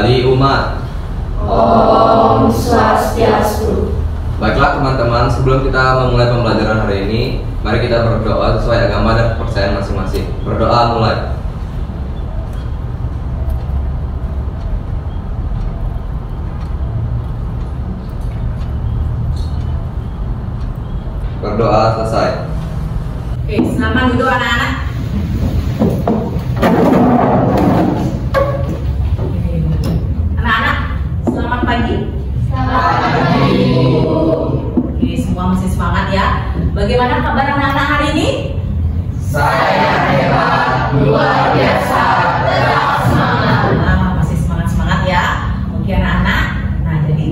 kembali umat. Om Swastiastu. Baiklah teman-teman, sebelum kita memulai pembelajaran hari ini, mari kita berdoa sesuai agama dan kepercayaan masing-masing. Berdoa mulai. Berdoa selesai. Oke, selamat duduk anak-anak. Anak-anak, selamat pagi. Selamat pagi, Bu. Oke, semua masih semangat ya. Bagaimana kabar anak-anak hari ini? Saya hebat, luar biasa, tetap semangat. Masih semangat-semangat ya. Oke anak-anak. Nah, jadi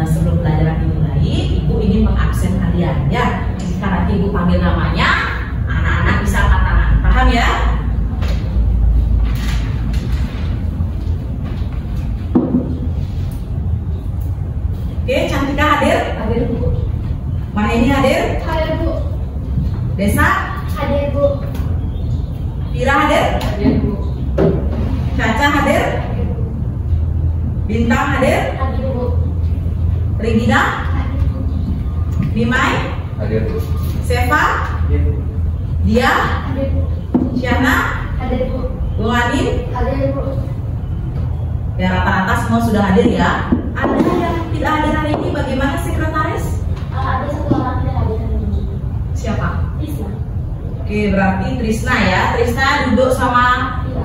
sebelum pelajaran dimulai, Ibu ingin mengabsen kalian ya. Jika nanti Ibu panggil namanya, anak-anak bisa angkat tangan. Paham ya? Oke, Cantika hadir? Hadir, Bu. Maheni hadir? Hadir, Bu. Desa? Hadir, Bu. Pira hadir? Hadir, Bu. Caca hadir? Bintang hadir? Hadir, Bu. Regina? Hadir, Bu. Nimai? Hadir. Seva? Dia? Hadir, Bu. Syahna? Hadir, Bu. Bung Anin? Hadir, Bu. Ya, rata-rata semua sudah hadir ya. Ada yang tidak hadir hari ini, bagaimana sekretaris? Ada satu orang tidak hadir hari ini. Siapa? Isma. Oke, berarti Trisna ya. Trisna duduk sama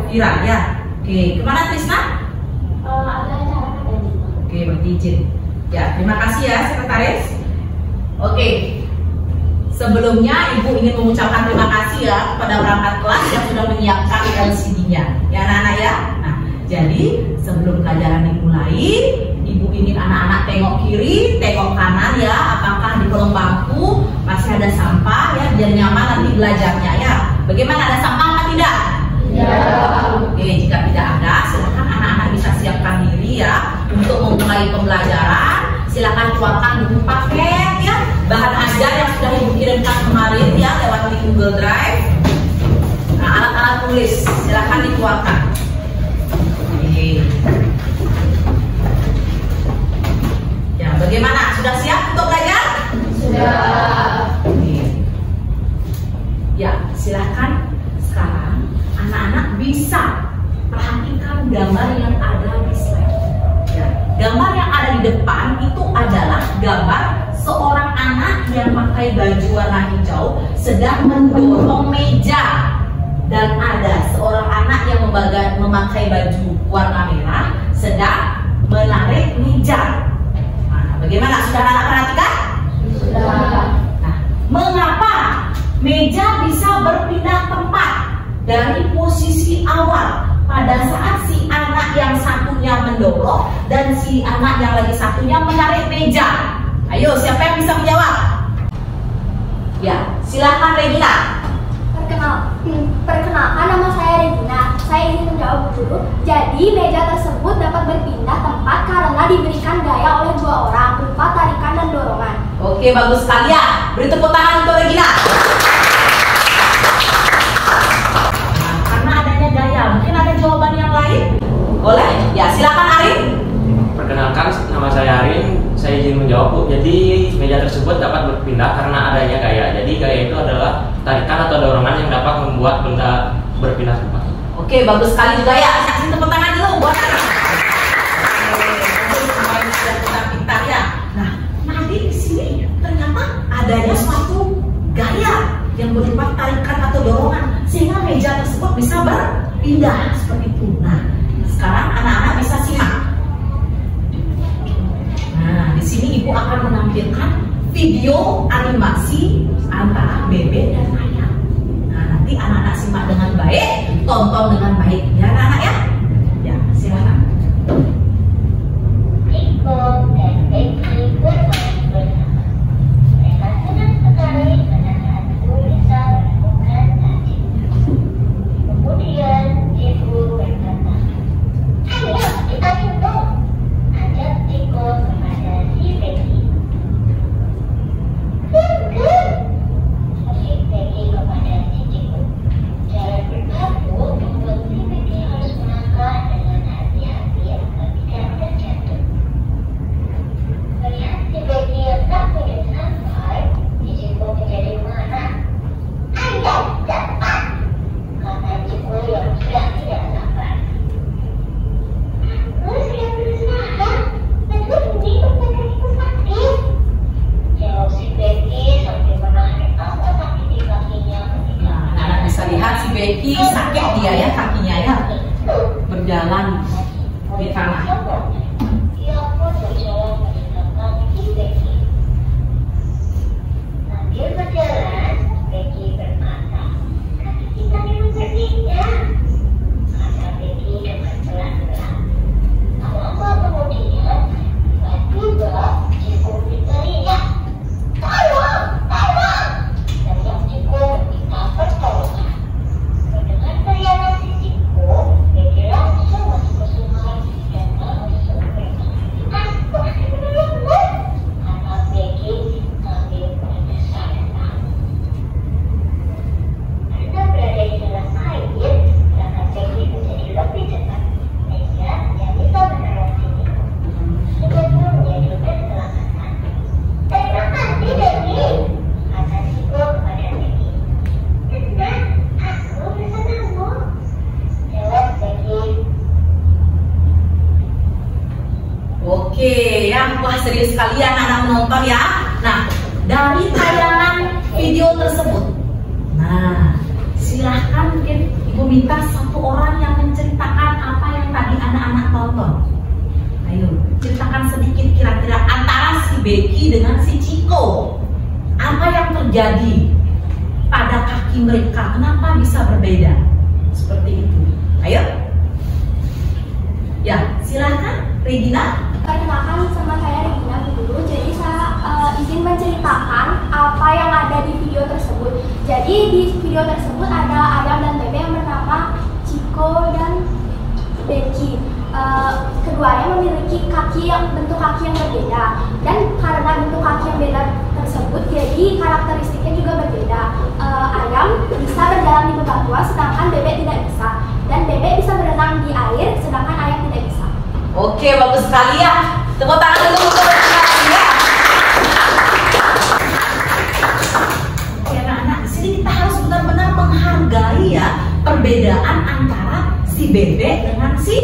Ira ya. Oke, kemana Trisna? Ada acara katanya. Oke, berarti izin. Ya, terima kasih ya sekretaris. Oke. Sebelumnya Ibu ingin mengucapkan terima kasih ya kepada perangkat kelas yang sudah menyiapkan LCD-nya. Ya anak-anak ya. Nah, jadi sebelum pelajaran dimulai, Ibu ingin anak-anak tengok kiri, tengok kanan ya, apakah di kolong bangku masih ada sampah ya, biar nyaman nanti belajarnya ya. Bagaimana, ada sampah apa tidak? Ya. Oke, jika tidak ada, silakan anak-anak bisa siapkan diri ya untuk memulai pembelajaran. Silakan keluarkan buku paket ya, bahan ajar yang sudah Ibu kirimkan kemarin ya lewat di Google Drive. Nah, alat-alat tulis silakan dikeluarkan. Oke. Ya, bagaimana? Sudah siap untuk belajar? Sudah. Oke. Ya, silakan sekarang anak-anak bisa perhatikan gambar yang ada di slide. Ya, gambar yang ada di depan itu adalah gambar seorang anak yang pakai baju warna hijau sedang mendorong meja, dan ada seorang anak yang memakai baju warna merah sedang menarik meja. Nah, bagaimana? Sudah anak perhatikan? Sudah. Nah, mengapa meja bisa berpindah tempat dari posisi awal pada saat si anak yang satunya mendorong dan si anak yang lagi satunya menarik meja? Ayo, siapa yang bisa menjawab? Ya, silakan Regina. Perkenalkan, nama saya Regina. Saya ingin menjawab dulu. Jadi meja tersebut dapat berpindah tempat karena diberikan gaya oleh dua orang berupa tarikan dan dorongan. Oke, bagus sekali ya. Beri tepuk tangan untuk Regina. Nah, karena adanya gaya, mungkin ada jawaban yang lain? Boleh? Ya, silakan Arin. Perkenalkan, nama saya Arin. Saya izin menjawab, Bu. Jadi meja tersebut dapat berpindah karena adanya gaya. Jadi gaya itu adalah tarikan atau dorongan yang dapat membuat benda berpindah tempat. Oke, bagus sekali juga ya. Kasih tepuk tangan dulu buat Arin. Pintar ya. Nah, nanti di sini ternyata adanya suatu gaya yang berupa tarikan atau dorongan sehingga meja tersebut bisa berpindah seperti itu. Nah, sekarang anak-anak bisa simak. Nah, di sini Ibu akan menampilkan video animasi antara bebek dan ayam. Nah, nanti anak-anak simak dengan baik, tonton dengan baik. Ya, anak-anak ya? Ya, silakan. Iko dan Eki bermain bersama. Mereka sedang sekali dengan hantu bisa melakukan tadi. Kemudian Iko berkata, "Ayo kita hitung," ajak Iko kepada si Peggy. "Tunggu," si Peggy kepada si Iko. Jalan berkabut membuat si Peggy harus melangkah anak-anak menonton ya. Nah, dari tayangan video tersebut, nah silahkan mungkin Ibu minta satu orang yang menceritakan apa yang tadi anak-anak tonton. Ayo, ceritakan sedikit kira-kira antara si Becky dengan si Ciko. Apa yang terjadi pada kaki mereka? Kenapa bisa berbeda? Seperti itu. Ayo. Ya, silahkan Regina. Perkenalkan, sama saya Regina dulu. Jadi saya izin menceritakan apa yang ada di video tersebut. Jadi di video tersebut ada Adam dan Bebe yang bernama Ciko dan Becky. Keduanya memiliki bentuk kaki yang berbeda, dan karena bentuk kaki yang beda tersebut, jadi karakteristiknya juga berbeda. Ayam bisa berjalan di bebatuan, sedangkan bebek tidak bisa, dan bebek bisa berenang di air, sedangkan ayam tidak bisa. Oke, bagus sekali ya. Tepuk tangan dulu untuk ya. Oke, anak-anak, di sini kita harus benar-benar menghargai ya perbedaan antara si bebek dengan si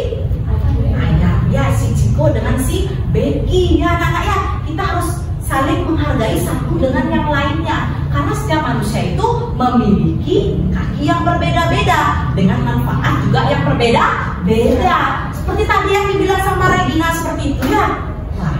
ayam, ya, si Ciko dengan si Becky, ya anak-anak ya. Kita harus saling menghargai satu dengan yang lainnya, karena setiap manusia itu memiliki kaki yang berbeda-beda dengan manfaat juga yang berbeda-beda. Seperti tadi yang dibilang sama Regina seperti itu ya. Wah.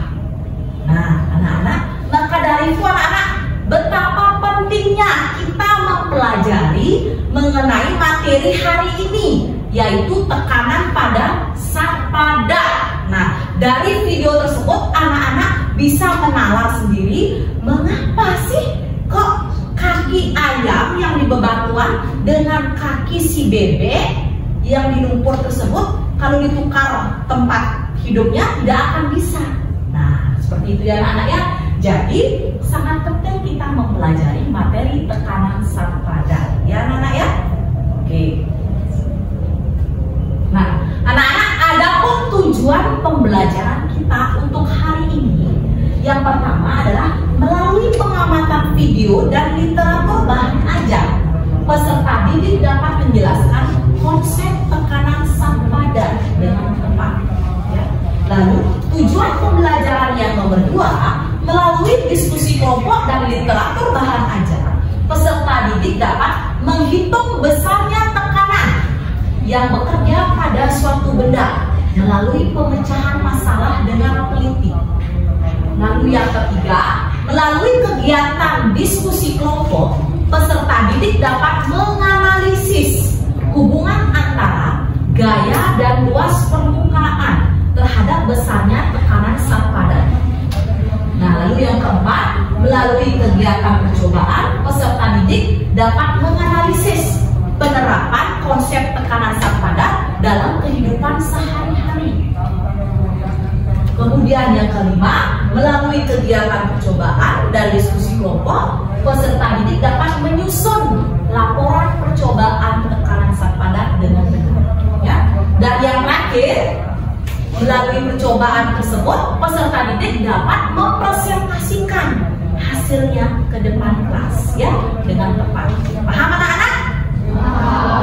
Nah, anak-anak, maka dari itu anak-anak, betapa pentingnya kita mempelajari mengenai materi hari ini, yaitu tekanan pada sang pada. Nah, dari video tersebut anak-anak bisa menalar sendiri mengapa sih kok kaki ayam yang di bebatuan dengan kaki si bebek yang di lumpur tersebut kalau ditukar tempat hidupnya tidak akan bisa. Nah, seperti itu ya anak-anak ya. Jadi sangat penting kita mempelajari materi tekanan sang pada, ya anak-anak ya. Oke. Nah, anak-anak, ada pun tujuan pembelajaran kita untuk hari ini. Yang pertama adalah melalui pengamatan video dan literatur bahan ajar, peserta didik dapat menjelaskan konsep tekanan sang pada dengan tepat. Ya. Lalu tujuan pembelajaran yang nomor 2, melalui diskusi kelompok dan literatur bahan ajar, peserta didik dapat menghitung besarnya tekanan yang bekerja pada suatu benda melalui pemecahan masalah dengan teliti. Lalu yang ketiga, melalui kegiatan diskusi kelompok, peserta didik dapat menganalisis hubungan antara gaya dan luas permukaan terhadap besarnya tekanan sang pada. Nah, lalu yang keempat, melalui kegiatan percobaan, peserta didik dapat menganalisis penerapan konsep tekanan sang pada dalam kehidupan sehari-hari. Kemudian yang kelima, melalui kegiatan percobaan dan diskusi kelompok, peserta didik dapat menyusun laporan percobaan tekanan sang pada dengan benar. Ya. Dan yang terakhir, melalui percobaan tersebut, peserta didik dapat mempresentasikan hasilnya ke depan kelas, ya, dengan tepat. Paham anak-anak?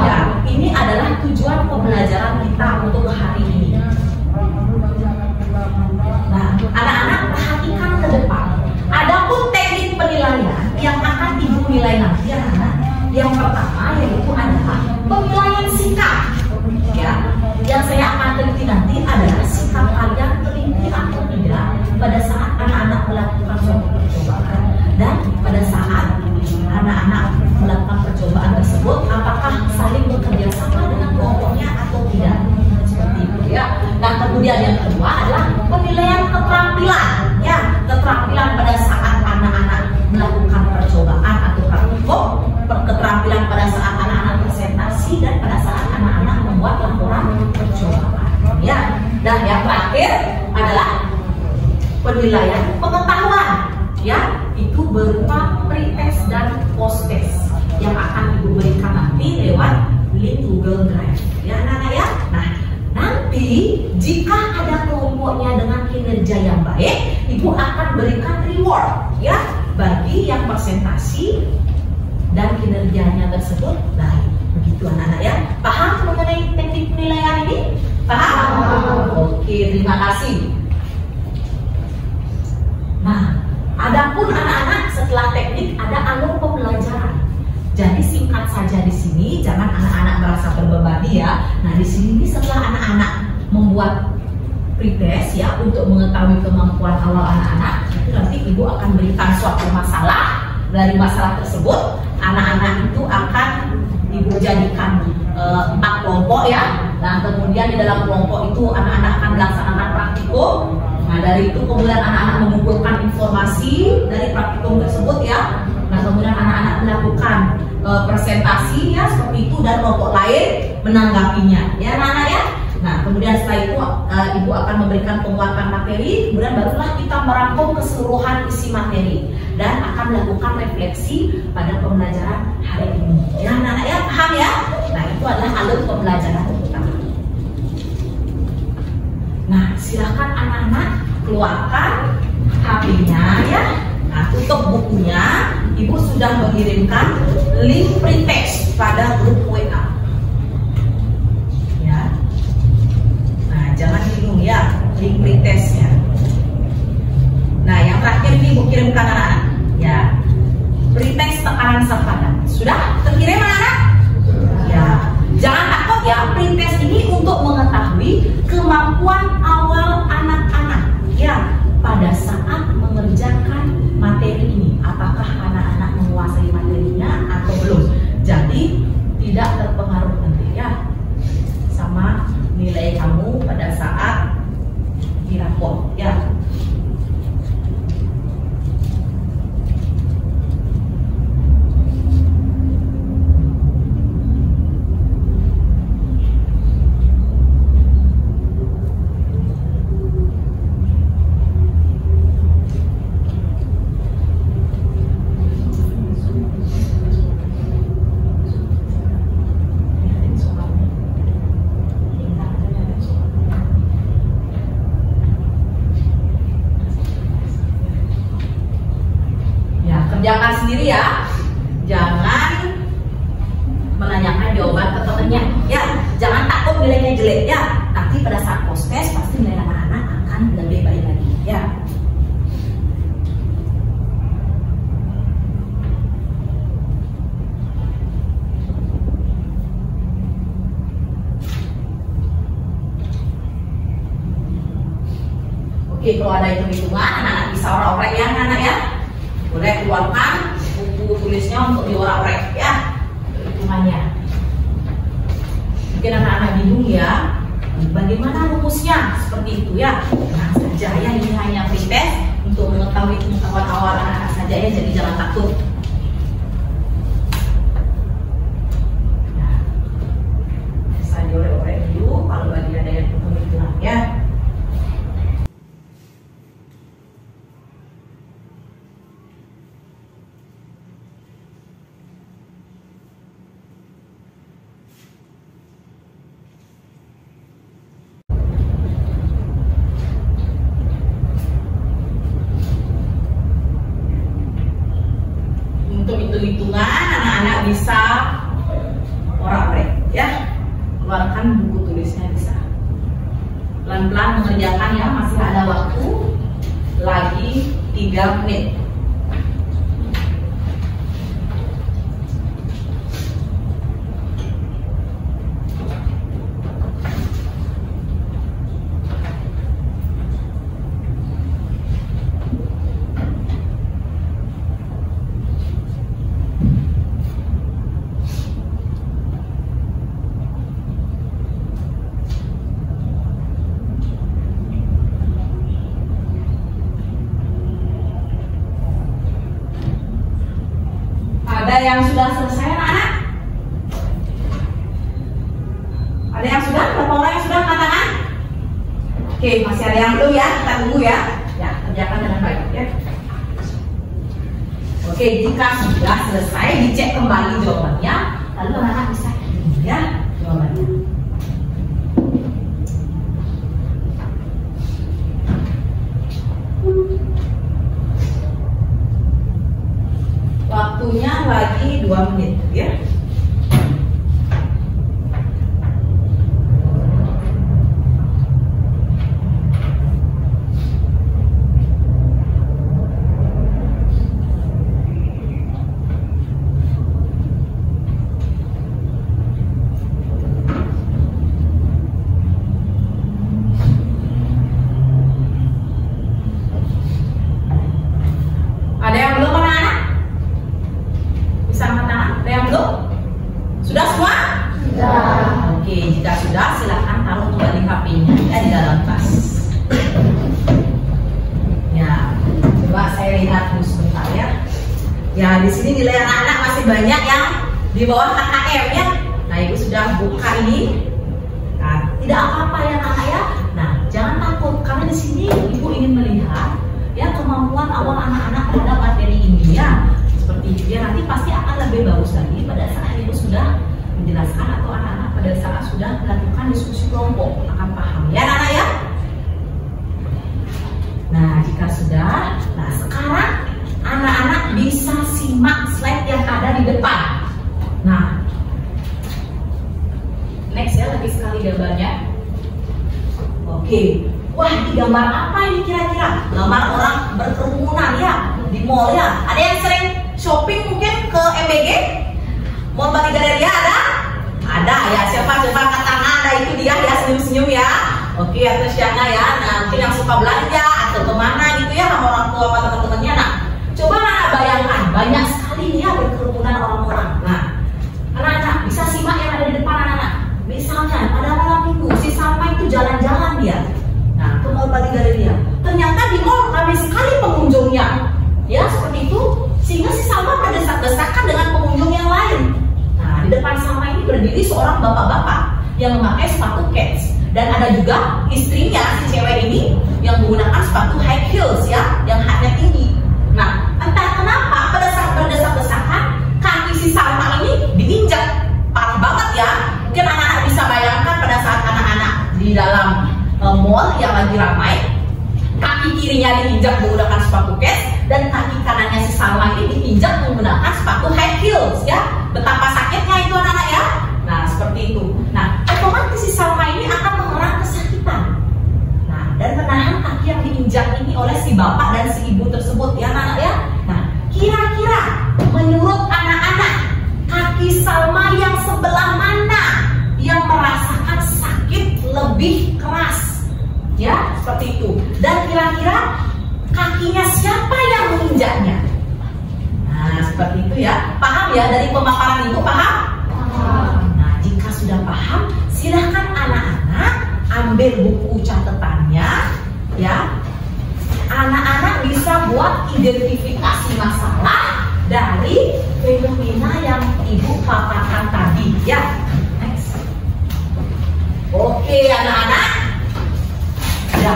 Ya, ini adalah tujuan pembelajaran kita untuk hari ini. Nah, anak-anak perhatikan ke depan. Adapun teknik penilaian yang akan Ibu nilai nanti, anak-anak, yang pertama yaitu adalah penilaian sikap. Ya, yang saya akan teliti nanti adalah sikap kalian teliti atau tidak pada saat anak-anak melakukan suatu percobaan, dan pada saat anak-anak melakukan percobaan tersebut apakah saling bekerja sama dengan kelompoknya atau tidak, seperti itu ya. Nah, kemudian yang kedua adalah penilaian keterampilan, ya, keterampilan pada saat anak-anak melakukan percobaan atau praktikum, keterampilan pada saat anak-anak presentasi, dan pada saat anak-anak membuat laporan percobaan, ya. Dan yang terakhir adalah penilaian pengetahuan, ya, itu berupa pre-test dan post-test yang akan Ibu berikan nanti lewat link Google Drive, ya anak-anak ya. Nah, nanti jika ada kelompoknya dengan kinerja yang baik, Ibu akan berikan reward, ya, bagi yang presentasi dan kinerjanya tersebut baik. Begitu anak-anak ya. Paham mengenai teknik penilaian ini? Paham? Oke, terima kasih. Nah, teknik, ada alur pembelajaran. Jadi singkat saja di sini, jangan anak-anak merasa terbebani ya. Nah di sini setelah anak-anak membuat pretest ya untuk mengetahui kemampuan awal anak-anak, nanti ibu akan berikan suatu masalah. Dari masalah tersebut, anak-anak itu akan ibu jadikan 4 kelompok ya. Nah kemudian di dalam kelompok itu anak-anak akan melaksanakan praktikum. Nah dari itu kemudian anak-anak mengumpulkan informasi dari praktikum tersebut ya. Nah kemudian anak-anak melakukan presentasi ya seperti itu, dan kelompok lain menanggapinya ya anak-anak ya. Nah kemudian setelah itu ibu akan memberikan penguatan materi, kemudian barulah kita merangkum keseluruhan isi materi dan akan melakukan refleksi pada pembelajaran hari ini ya anak-anak ya, paham ya? Nah itu adalah alur pembelajaran utama. Nah silakan anak-anak keluarkan HP-nya ya. Nah tutup bukunya, ibu sudah mengirimkan link pretest pada grup WA ya. Nah jangan bingung ya link pretestnya. Nah yang terakhir ini ibu kirimkan anak-anak ya, pretest tekanan sepadan. Sudah terkirim anak-anak? Ya, jangan takut ya, pretest ini untuk mengetahui kemampuan awal anak-anak ya pada saat mengerjakan materi ini. Apakah anak-anak menguasai materinya atau belum? Jadi tidak terpengaruh nanti ya sama nilai kamu pada saat di rapor ya. Kerjakan sendiri ya, jangan menanyakan jawaban ke temannya ya, jangan takut nilainya jelek ya. Nanti pada saat post test pasti nilai anak-anak akan lebih baik lagi ya. Oke, kalau ada hitung-hitungan anak-anak bisa orek-orek ya anak-anak ya. Boleh keluarkan buku tulisnya untuk diorak-orak ya hitungannya. Mungkin anak-anak bingung ya, bagaimana rumusnya seperti itu ya. Nah saja ya, ini hanya pretest untuk mengetahui pengetahuan awal anak-anak saja ya, jadi jangan takut. Nah, bisa diorek-orek dulu kalau lagi ada yang hitung-hitungan ya. Hitung-hitungan anak-anak bisa orak-orik ya, keluarkan buku tulisnya bisa. Pelan-pelan mengerjakan ya, masih ada waktu lagi 3 menit. Ada yang sudah selesai anak-anak? Ada yang sudah? Berapa orang yang sudah angkat tangan? Oke, masih ada yang belum ya? Kita tunggu ya. Ya, kerjakan dengan baik ya. Oke, jika sudah selesai dicek kembali jawabannya, lalu anak-anak bisa ya jawabannya. Waktunya lagi 2 menit ya. lihat dulu sebentar ya. Ya, di sini nilai anak-anak masih banyak yang di bawah KKM ya. Nah, Ibu sudah buka ini. Nah, tidak apa-apa ya anak ya. Nah, jangan takut karena di sini Ibu ingin melihat ya kemampuan awal anak-anak terhadap materi ini ya. Seperti itu ya, nanti pasti akan lebih bagus lagi pada saat Ibu sudah menjelaskan atau anak-anak pada saat sudah melakukan diskusi kelompok akan paham ya anak-anak ya. Nah, jika sudah, nah sekarang anak-anak bisa simak slide yang ada di depan. Nah, next ya, lagi sekali gambarnya. Oke, wah ini gambar apa ini kira-kira? Gambar orang berkerumunan ya, di mall ya. Ada yang sering shopping mungkin ke MBG? Mall Bali Galeria ada? Ada ya, siapa angkat tangan, ada itu dia senyum-senyum ya. Oke, atau siapa ya, nah mungkin yang suka belanja atau kemana gitu ya sama orang tua sama teman-temannya. Nah, coba anak bayangkan, banyak sekali nih ya berkerumunan orang-orang. Nah, anak-anak bisa simak yang ada di depan anak-anak. Misalnya pada malam minggu, si Salma itu jalan-jalan dia. Nah, ke Mall Bali Galeria. Ternyata di mall ramai sekali pengunjungnya. Ya, seperti itu. Sehingga si Salma berdesak-desakan dengan pengunjung yang lain. Nah, di depan Salma ini berdiri seorang bapak-bapak yang memakai sepatu kets. Dan ada juga istrinya, si cewek ini, yang menggunakan sepatu high heels ya, yang haknya tinggi. Nah, entah kenapa pada saat berdesak-desakan, kaki si Salma ini diinjak. Parah banget ya. Mungkin anak-anak bisa bayangkan pada saat anak-anak di dalam mall yang lagi ramai, kaki kirinya diinjak menggunakan sepatu kets, dan kaki kanannya si Salma ini diinjak menggunakan sepatu high heels ya. Betapa sakitnya itu anak-anak ya. Nah, seperti itu. Nah, otomatis si Salma ini akan mengerang kesakitan. Nah, dan menahan kaki yang diinjak ini oleh si bapak dan si ibu tersebut ya anak-anak ya. Nah, kira-kira menurut anak-anak, kaki Salma yang sebelah mana yang merasakan sakit lebih keras? Ya, seperti itu. Dan kira-kira kakinya siapa yang menginjaknya? Nah, seperti itu ya. Paham ya dari pemaparan Ibu, paham? Nah, jika sudah paham, silahkan anak-anak ambil buku catatannya ya. Anak-anak bisa buat identifikasi masalah dari fenomena yang Ibu paparkan tadi ya. Next. Oke anak-anak. Ya,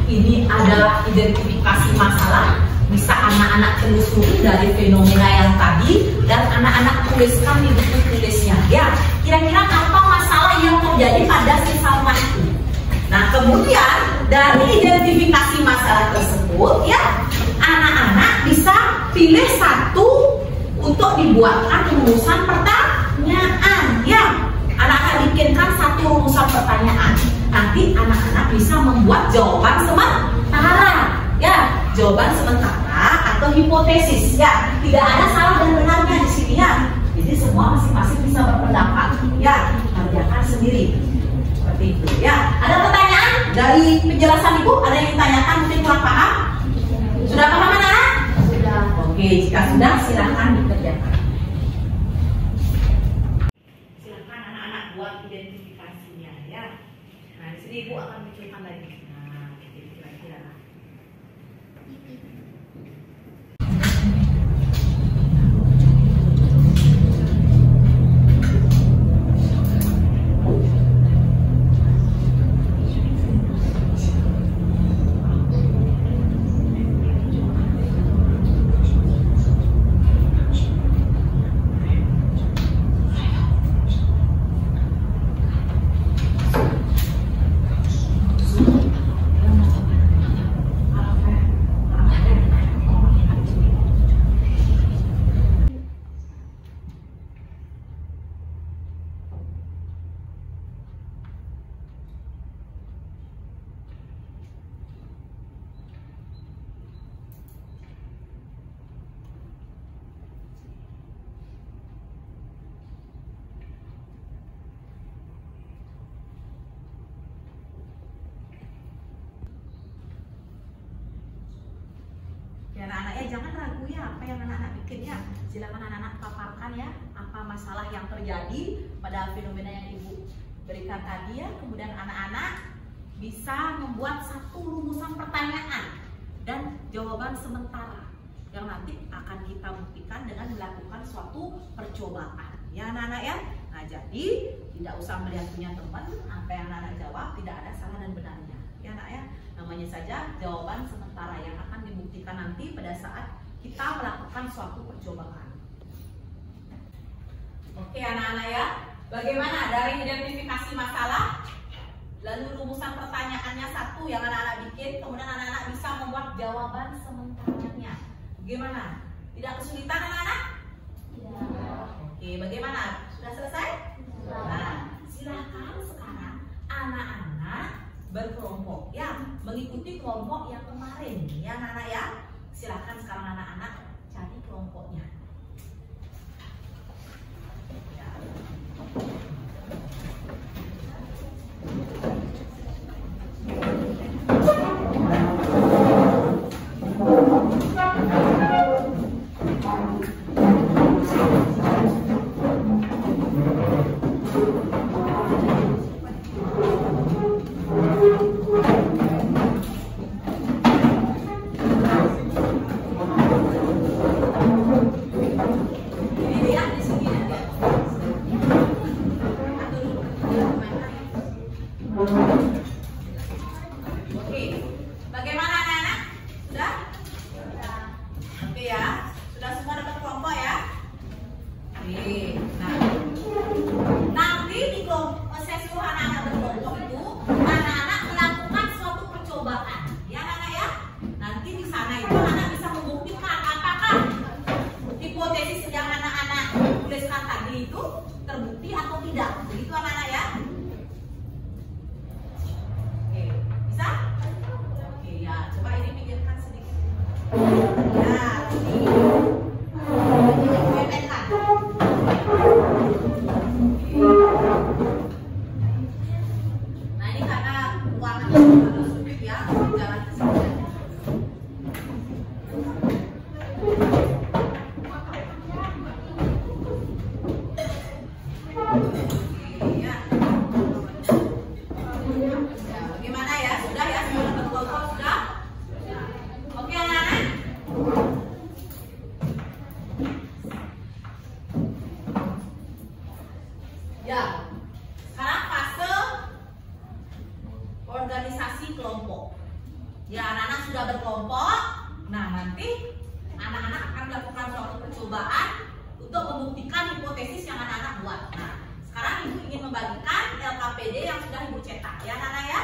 ini adalah identifikasi masalah. Bisa anak-anak telusuri dari fenomena yang tadi dan anak-anak tuliskan di buku tulisnya ya. Kira-kira apa masalah yang terjadi pada si Salma itu? Nah, kemudian dari identifikasi masalah tersebut ya, anak-anak bisa pilih satu untuk dibuatkan rumusan pertanyaan ya. Anak-anak bikinkan satu rumusan pertanyaan. Nanti anak-anak bisa membuat jawaban sementara ya. Jawaban sementara atau hipotesis ya. Tidak ada salah dan benarnya di sini ya. Jadi semua masing-masing bisa berpendapat ya. Kerjakan sendiri. Seperti itu ya. Ada pertanyaan dari penjelasan Ibu? Ada yang ditanyakan mungkin kurang paham? Sudah paham anak? Sudah. Oke, jika sudah silahkan dikerjakan. Silahkan anak-anak buat identifikasinya ya. Nah, di sini Ibu akan munculkan lagi. Nah, kira-kira. Ya anak-anak ya, jangan ragu ya apa yang anak-anak bikin ya. Silakan anak-anak paparkan ya apa masalah yang terjadi pada fenomena yang Ibu berikan tadi ya. Kemudian anak-anak bisa membuat satu rumusan pertanyaan dan jawaban sementara. yang nanti akan kita buktikan dengan melakukan suatu percobaan. Ya anak-anak ya. Nah jadi tidak usah melihat punya teman, apa yang anak-anak jawab tidak ada salah dan benarnya. Ya anak ya. Namanya saja jawaban sementara yang akan dibuktikan nanti pada saat kita melakukan suatu percobaan. Oke anak-anak ya. Bagaimana dari identifikasi masalah? Lalu rumusan pertanyaannya satu yang anak-anak bikin, kemudian anak-anak bisa membuat jawaban sementaranya. Bagaimana? Tidak kesulitan anak-anak? Oke, bagaimana? Sudah selesai? Nah, silakan sekarang anak-anak berkelompok ya, mengikuti kelompok yang kemarin ya anak-anak ya. Silakan sekarang anak-anak cari kelompoknya. Ya. Ya, anak-anak sudah berkelompok. Nah, nanti anak-anak akan melakukan suatu percobaan untuk membuktikan hipotesis yang anak-anak buat. Nah, sekarang Ibu ingin membagikan LKPD yang sudah Ibu cetak. Ya, anak-anak ya.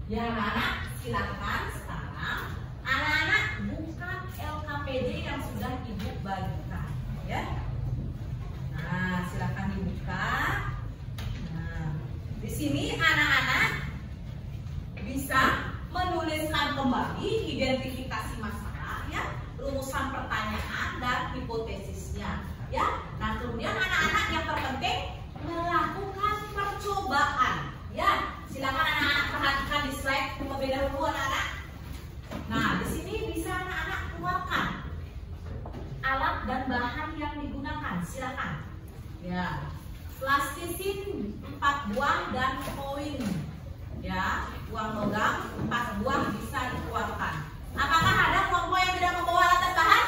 Ya anak-anak, silakan sekarang anak-anak buka LKPD yang sudah Ibu bagikan, ya. Nah, silakan dibuka. Nah, di sini anak-anak bisa menuliskan kembali identifikasi masalah, ya, rumusan pertanyaan dan hipotesisnya, ya. Nah, kemudian anak-anak yang terpenting melakukan percobaan, ya. Silakan anak-anak perhatikan di slide terlebih dahulu anak-anak. Nah, di sini bisa anak-anak keluarkan alat dan bahan yang digunakan. Silakan. Ya, plastisin 4 buah dan koin. Ya, uang logam 4 buah bisa dikeluarkan. Apakah ada kelompok yang tidak membawa alat dan bahan?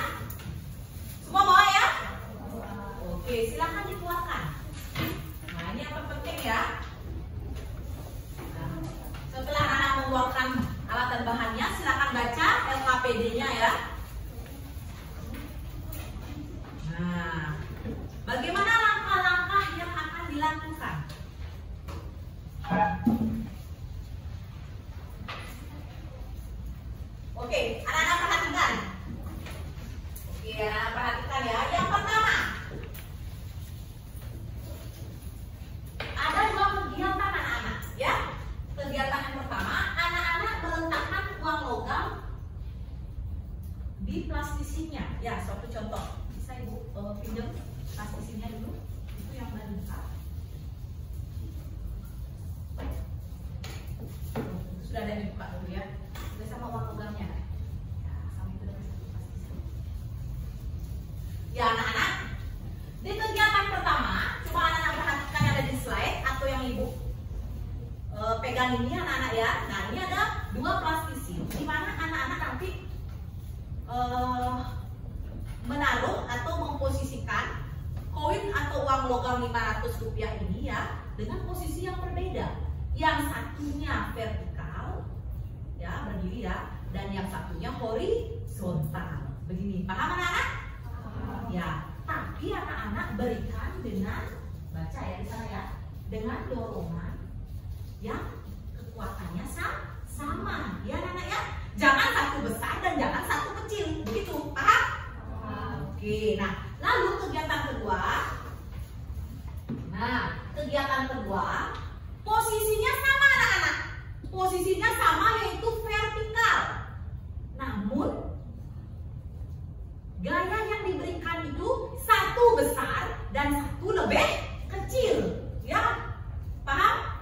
Semua bawa ya? Oke, silakan dikeluarkan. Nah, ini yang terpenting ya. mengeluarkan alat dan bahannya. Silakan baca LKPD-nya ya. Nah, bagaimana langkah-langkah yang akan dilakukan? Oke, anak-anak perhatikan. Oke, anak-anak perhatikan ya. Yang pertama, ada dua kegiatan anak-anak ya. Kegiatan yang pertama, anak-anak meletakkan uang logam di plastisinya. Ya, suatu contoh. Bisa Ibu pinjam plastisinya dulu. Itu yang berbentuk. Sudah ada dibuka dulu ya. Sudah sama uang logamnya. Ya, sama itu dengan satu plastisi. Ya, anak-anak. Di kegiatan pertama, coba anak-anak perhatikan yang ada di slide atau yang Ibu pegang ini anak-anak ya. Nah, ini ada dua plastisi di mana anak-anak nanti menaruh atau memposisikan koin atau uang logam Rp500 ini ya dengan posisi yang berbeda. Yang satunya vertikal ya, berdiri ya, dan yang satunya horizontal. Begini, paham anak-anak? Ya, tapi anak-anak berikan dengan baca ya di sana ya, dengan dorongan yang kekuatannya sama ya anak-anak ya. Jangan satu besar dan jangan satu kecil, begitu, paham? Oke, nah lalu kegiatan kedua. Nah, kegiatan kedua posisinya sama anak-anak. Posisinya sama yaitu vertikal. Namun gaya yang diberikan itu satu besar dan satu lebih kecil, ya, paham?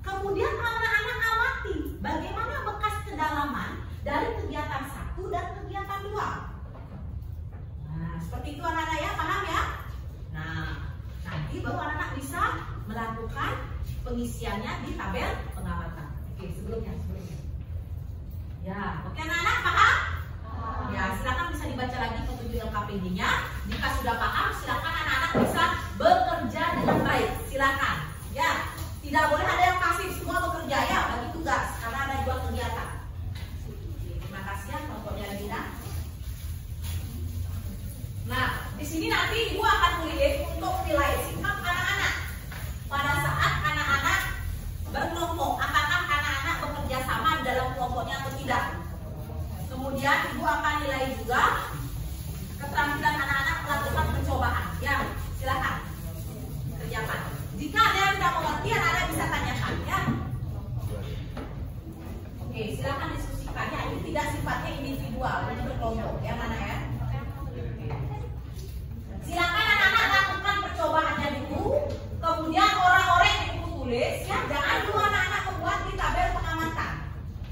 Kemudian anak-anak amati bagaimana bekas kedalaman dari kegiatan satu dan kegiatan dua. Nah, seperti itu anak-anak ya, paham ya? Nah, nanti baru anak-anak bisa melakukan pengisiannya di tabel pengamatan. Oke, sebelumnya. Ya, oke anak-anak paham? Ya, silakan bisa dibaca lagi petunjuk LKPD-nya. Jika sudah paham, silakan anak-anak bisa bekerja dengan baik. Silakan. Ya, tidak boleh ada yang pasif, semua bekerja ya bagi tugas karena ada dua kegiatan. Oke, terima kasih ya kelompoknya Dina. Nah, di sini nanti Ibu akan tulis untuk nilai sikap anak-anak. Pada saat anak-anak berkelompok, apakah anak-anak bekerja sama dalam kelompoknya atau tidak? Kemudian Ibu akan nilai juga keterampilan anak-anak melakukan percobaan. Ya, silakan kerjakan. Jika ada yang tidak mengerti, anak-anak bisa tanyakan ya. Oke, silakan diskusikan ya. Ini tidak sifatnya individual, ini berkelompok. Yang mana ya? Silakan anak-anak lakukan percobaannya dulu. Kemudian orang-orang yang buku tulis ya, jangan dulu anak-anak membuat di tabel pengamatan.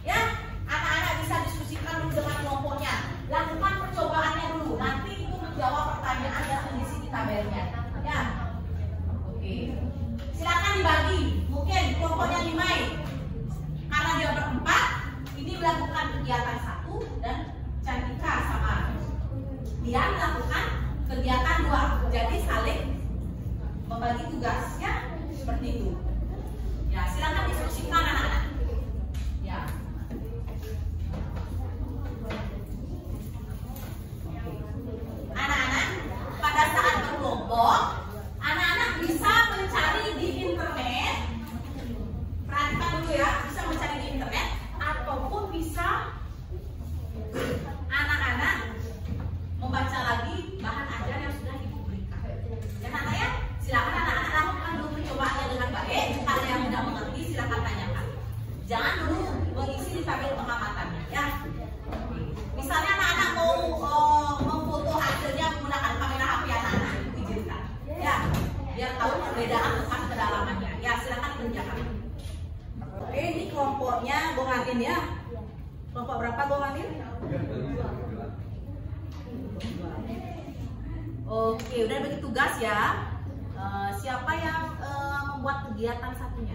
Ya, anak-anak bisa diskusikan dulu dengan kelompoknya. Lakukan percobaannya dulu. Nanti Ibu menjawab pertanyaan yang diisi di tabelnya. Ya. Oke. Silakan dibagi. Mungkin kelompoknya 5. Karena dia berempat, ini melakukan kegiatan 1 dan Cantika sama dia melakukan kegiatan 2. Jadi saling membagi tugas ya, seperti itu. Ya, silakan diskusikan anak-anak. Ya. Anak-anak pada saat berkelompok, anak-anak bisa mencari di internet. Perhatikan dulu ya, bisa mencari di internet ataupun bisa anak-anak membaca lagi bahan ajar yang sudah Ibu berikan. Ya anak ya, silakan anak-anak lakukan dulu percobaannya dengan baik. Jika ada yang tidak mengerti, silakan tanyakan. Jangan dulu mengisi di tabel pengamatannya ya. Misalnya anak-anak mau memfoto hasilnya menggunakan kamera HP anak-anak, izinkan. Ya, biar tahu perbedaan bekas kedalamannya. Ya, silakan dikerjakan. Oke, ini kelompoknya Gongatin ya. Kelompok berapa Gongatin? Oke, udah bagi tugas ya. Siapa yang membuat kegiatan satunya?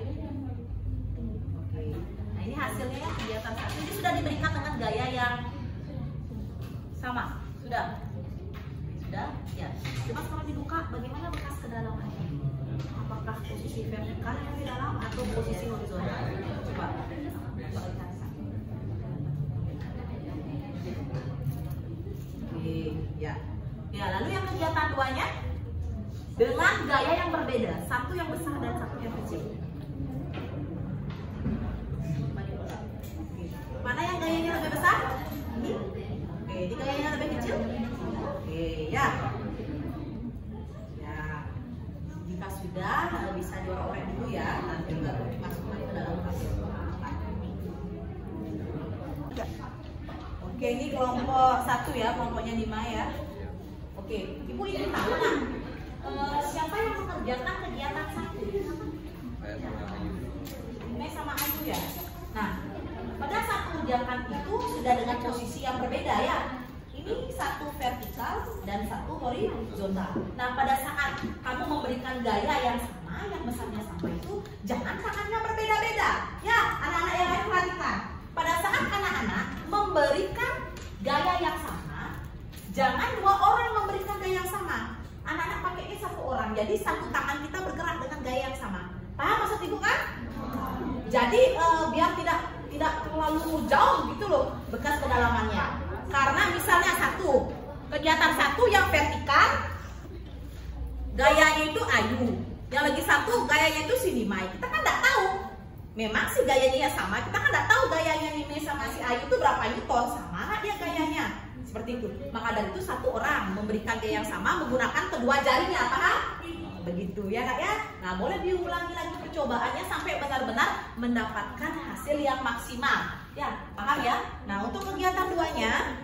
Oke, nah ini hasilnya ya, kegiatan satu. Ini sudah diberikan dengan gaya yang sama. Sudah? Ya. Coba sekarang dibuka bagaimana bekas kedalamannya. Apakah posisi vertikal yang di dalam atau posisi horizontal? Coba. dengan gaya yang berbeda. Satu yang besar dan satu yang kecil. Mana yang gayanya lebih besar? Ini. Oke, ini gayanya lebih kecil. Oke, ya. Ya. Jika sudah, bisa diorek-orek dulu ya. Nanti baru dimasukkan ke dalam kapsul. Oke, ini kelompok 1 ya, kelompoknya 5 ya. Oke, Ibu ingin tahu nah, siapa yang mengerjakan kegiatan 1? Ini sama Ayu ya. Nah, pada saat mengerjakan itu sudah dengan posisi yang berbeda ya. Ini satu vertikal dan satu horizontal. Nah, pada saat kamu memberikan gaya yang sama, yang besarnya sama itu, jangan tangannya berbeda-beda. Ya, anak-anak yang lain perhatikan. Pada saat anak-anak memberikan gaya yang sama, jangan 2 orang memberikan gaya yang sama. Anak-anak pakainya 1 orang, jadi satu tangan kita bergerak dengan gaya yang sama. Paham maksud Ibu kan? Jadi biar tidak terlalu jauh gitu loh bekas kedalamannya. Karena misalnya kegiatan 1 yang vertikal, gayanya itu Ayu, yang lagi 1 gayanya itu si Nimai. Kita kan nggak tahu. Memang sih gayanya sama, kita kan nggak tahu gayanya Nimai sama si Ayu itu berapa newton, sama nggak dia gayanya. Seperti itu. Maka dari itu 1 orang memberikan gaya yang sama menggunakan kedua jarinya, paham? Begitu ya Kak ya. Nah, boleh diulangi lagi percobaannya sampai benar-benar mendapatkan hasil yang maksimal. Ya, paham ya? Nah, untuk kegiatan 2-nya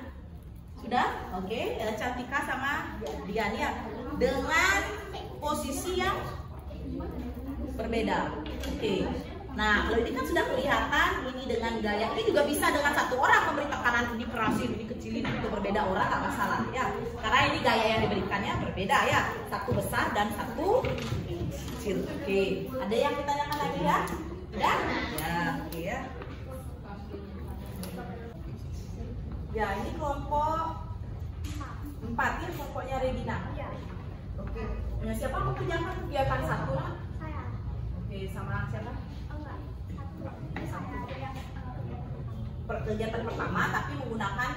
sudah? Oke, Cantika sama Dian ya. Dengan posisi yang berbeda. Oke. Nah, kalau ini kan sudah kelihatan ini dengan gaya. Ini juga bisa dengan 1 orang memberi tekanan, ini kerasin, ini kecilin, itu berbeda orang nggak masalah ya. Karena ini gaya yang diberikannya berbeda ya. 1 besar dan 1 kecil. Oke. Ada yang ditanyakan lagi ya? Udah? Ya, oke ya. Ya, ini kelompok 4 ya, kelompoknya Regina. Iya. Oke. Nah, siapa mau kerjakan kegiatan 1 lah? Saya. Oke, sama siapa? Enggak. Kegiatan pertama tapi menggunakan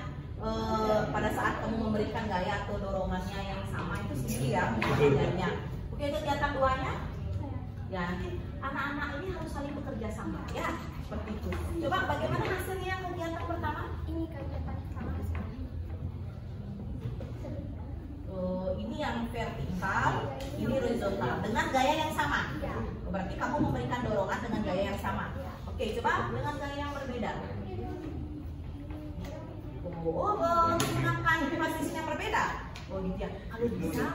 pada saat kamu memberikan gaya atau dorongannya yang sama itu sendiri ya menggunakan gayanya. Oke, kegiatan 2-nya ya nanti anak-anak ini harus saling bekerja sama ya seperti itu. Coba bagaimana hasilnya kegiatan pertama? Ini kegiatan pertama. Ini yang vertikal, ini horizontal dengan gaya yang sama. Berarti kamu memberikan dorongan dengan gaya yang sama. Oke, coba dengan gaya yang berbeda. Menggunakan plastis yang berbeda. Oh gitu ya. Kalau bisa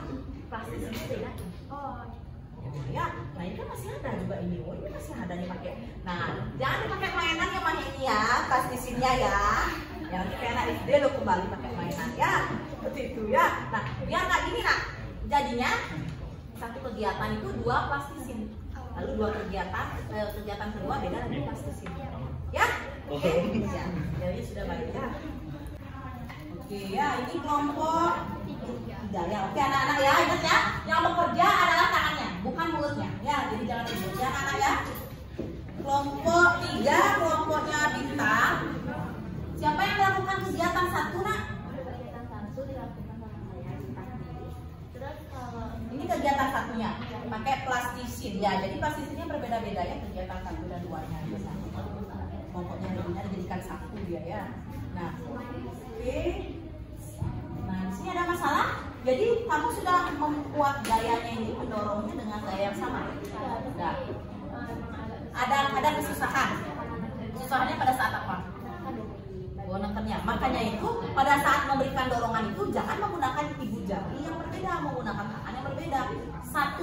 plastisnya beda. Oh. Ya, nah ini kan masih ada juga ini. Oh ini masih ada nih pakai. Nah, jangan dipakai mainan ya Mah ini ya, plastisinnya ya. Ya nanti kayak anak SD lo kembali pakai mainan ya. Seperti itu ya. Nah, biar nggak gini nak. Jadinya 1 kegiatan itu 2 plastisin. Lalu 2 kegiatan kedua beda lagi plastisin. Ya? Oke. Ya, jadi sudah baik ya. Oke ya, ini kelompok 3 ya. Oke anak-anak ya, ingat ya, yang bekerja adalah tangannya, bukan mulutnya. Ya, jadi jangan ribut ya anak-anak ya. Kelompok 3, kelompoknya Bintang. Siapa yang melakukan kegiatan 1 nak? Kegiatan 1 dilakukan sama saya. Terus Ini kegiatan 1-nya, pakai plastisin ya. Jadi plastisinnya berbeda-beda ya kegiatan 1 dan 2-nya. Kelompoknya Regina dijadikan 1 dia ya. Nah, oke. Nah, di sini ada masalah. Jadi kamu sudah membuat gayanya ini, mendorongnya dengan gaya yang sama. Nah, ada kesusahan. Kesusahannya pada saat apa? Nekennya. Makanya itu pada saat memberikan dorongan itu jangan menggunakan ibu jari yang berbeda, menggunakan tangan yang berbeda. 1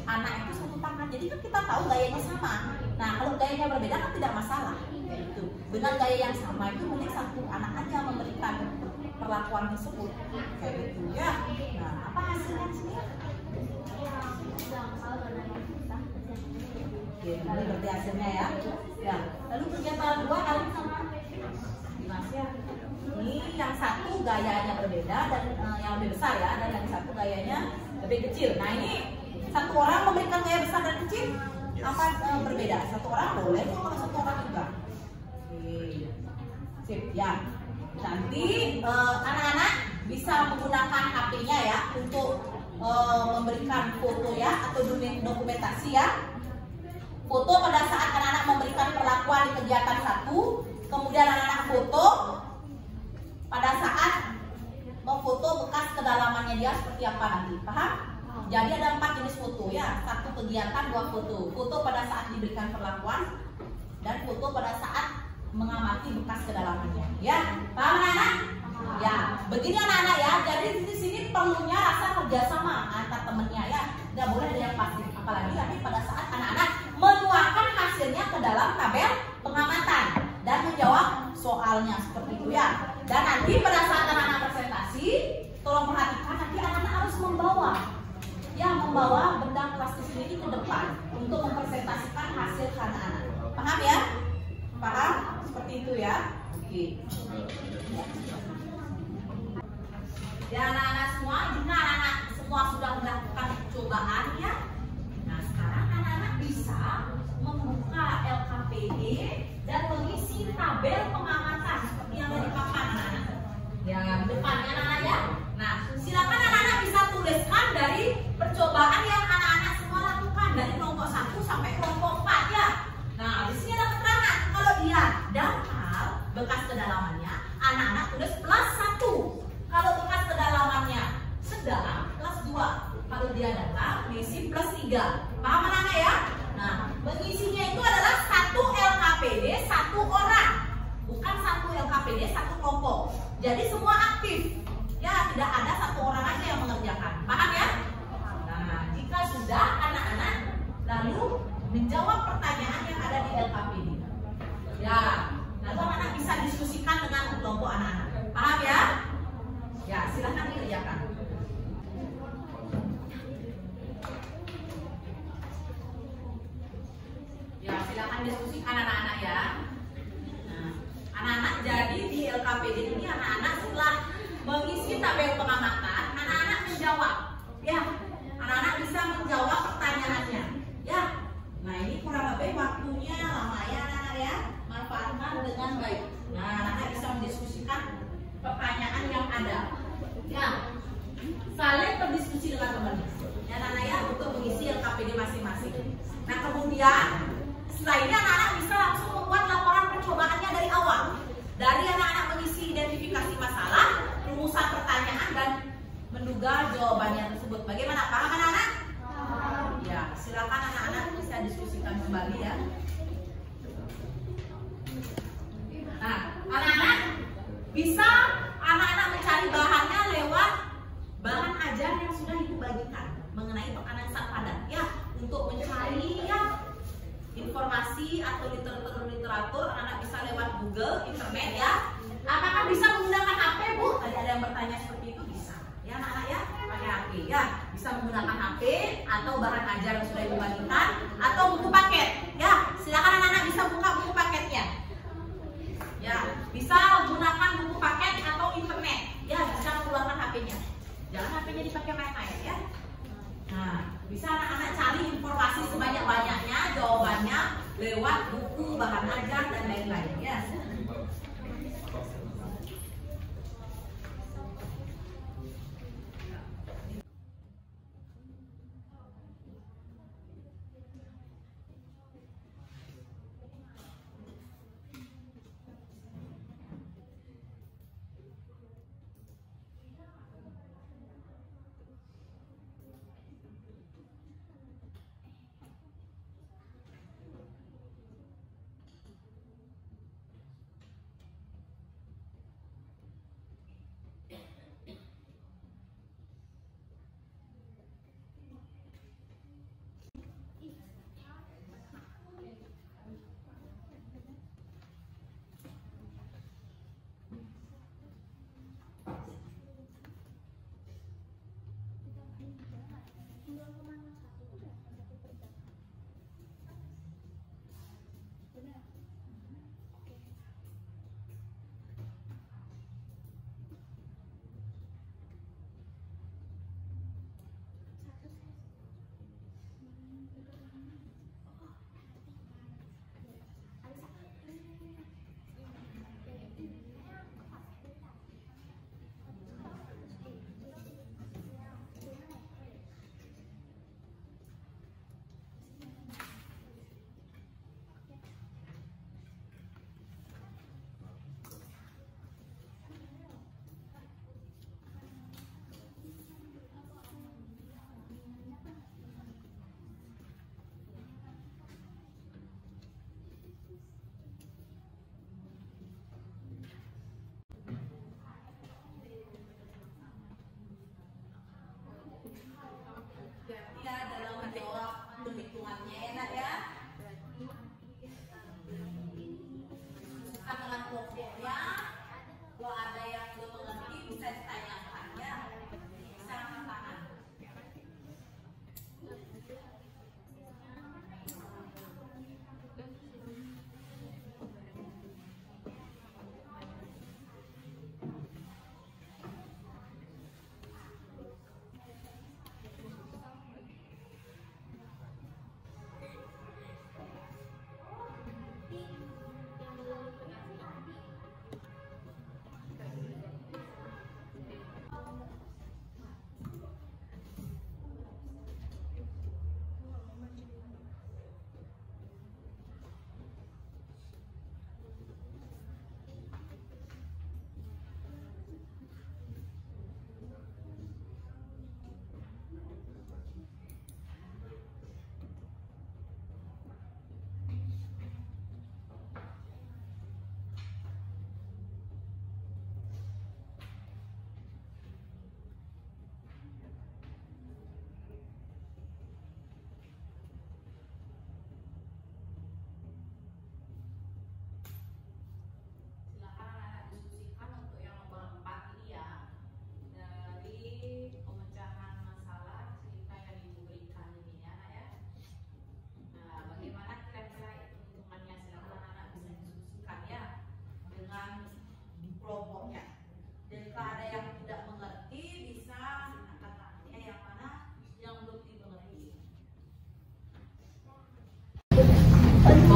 anak itu 1 tangan. Jadi kan kita tahu gayanya sama. Nah, kalau gayanya berbeda kan tidak masalah. Itu dengan gaya yang sama itu mungkin 1 anak aja memberikan perlakuan tersebut kayak gitu ya. Nah, apa hasilnya di sini? Oke, ini berarti hasilnya ya. Ya, lalu kegiatan 2 kali sama Mas ya. Ini yang 1 gayanya berbeda dan yang lebih besar ya, dan yang 1 gayanya lebih kecil. Nah, ini 1 orang memberikan gaya besar dan kecil apa berbeda? 1 orang boleh, kalau 1 orang juga. Oke, sip ya. Nanti anak-anak bisa menggunakan HP-nya ya untuk memberikan foto ya atau dokumentasi ya. Foto pada saat anak-anak memberikan perlakuan di kegiatan 1, kemudian anak-anak foto pada saat memfoto bekas kedalamannya dia seperti apa nanti, paham? Jadi ada 4 jenis foto ya, 1 kegiatan 2 foto. Foto pada saat diberikan perlakuan dan foto pada saat mengamati bekas kedalamannya. Ya, paham anak-anak? Ya, begini anak-anak ya. Jadi di sini perlunya rasa kerjasama antar temennya ya. Tidak boleh ada yang pasif. Apalagi nanti pada saat anak-anak menuangkan hasilnya ke dalam tabel pengamatan dan menjawab soalnya seperti itu ya. Dan nanti pada saat anak-anak presentasi, tolong perhatikan nanti anak-anak harus membawa benda plastis ini ke depan untuk mempresentasikan hasil ke anak-anak. Paham ya? Paham? Seperti itu ya. Oke. Ya anak-anak semua, jika anak-anak semua sudah melakukan percobaan ya. Nah sekarang anak-anak bisa membuka LKPD dan mengisi tabel pengamatan seperti yang ada di papan anak-anak. Ya di depannya anak-anak ya. Nah silakan anak-anak bisa tuliskan dari percobaan yang anak-anak semua lakukan dari kelompok 1 sampai kelompok 4 ya. Nah di sini ada keterangan kalau dia daftar bekas kedalamannya, anak-anak tulis plus 1. Kalau bekas kedalamannya sedang, plus 2. Kalau dia datang, diisi plus 3. Paham anak-anak ya? Nah, mengisinya itu adalah 1 LKPD 1 orang, bukan 1 LKPD 1 kelompok. Jadi semua aktif. Ya, tidak ada 1 orang aja yang mengerjakan. Paham ya? Nah, jika sudah anak-anak lalu menjawab pertanyaan yang ada di LKPD. Ya, lalu anak-anak bisa diskusikan dengan kelompok anak-anak. Paham ya? Ya, silahkan dikerjakan. Ya, silahkan diskusikan anak-anak ya. Nah, anak-anak jadi di LKPD ini anak-anak setelah mengisi tabel pengamatan, anak-anak menjawab. Ya, anak-anak bisa menjawab pertanyaannya. Ya, nah ini kurang lebih waktunya lama ya anak-anak ya. Manfaatkan dengan baik. Nah, anak-anak bisa mendiskusikan pertanyaan yang ada. Ya, saling berdiskusi dengan teman. Ya, anak-anak ya untuk mengisi LKPD masing-masing. Nah, kemudian setelah ini anak-anak bisa langsung membuat laporan percobaannya dari awal. Dari anak-anak mengisi identifikasi masalah, rumusan pertanyaan dan menduga jawabannya tersebut. Bagaimana? Paham anak-anak? Ya, silakan anak-anak bisa diskusikan kembali ya. Nah, anak-anak bisa anak-anak mencari bahannya lewat bahan ajar yang sudah ibu bagikan mengenai tekanan zat padat ya, untuk mencari ya informasi atau literatur anak-anak bisa lewat Google, internet ya. Apakah bisa menggunakan HP Bu? Tadi ada yang bertanya seperti itu. Bisa ya anak-anak ya, pakai HP ya, bisa menggunakan HP atau bahan ajar yang sudah ibu bagikan atau buku paket ya. Silakan anak-anak bisa buka buku paketnya. Ya, bisa gunakan buku paket atau internet. Ya, bisa menggunakan HP-nya. Jangan HP-nya dipakai main-main ya. Nah, bisa anak-anak cari informasi sebanyak-banyaknya, jawabannya lewat buku, bahan ajar dan lain-lain ya.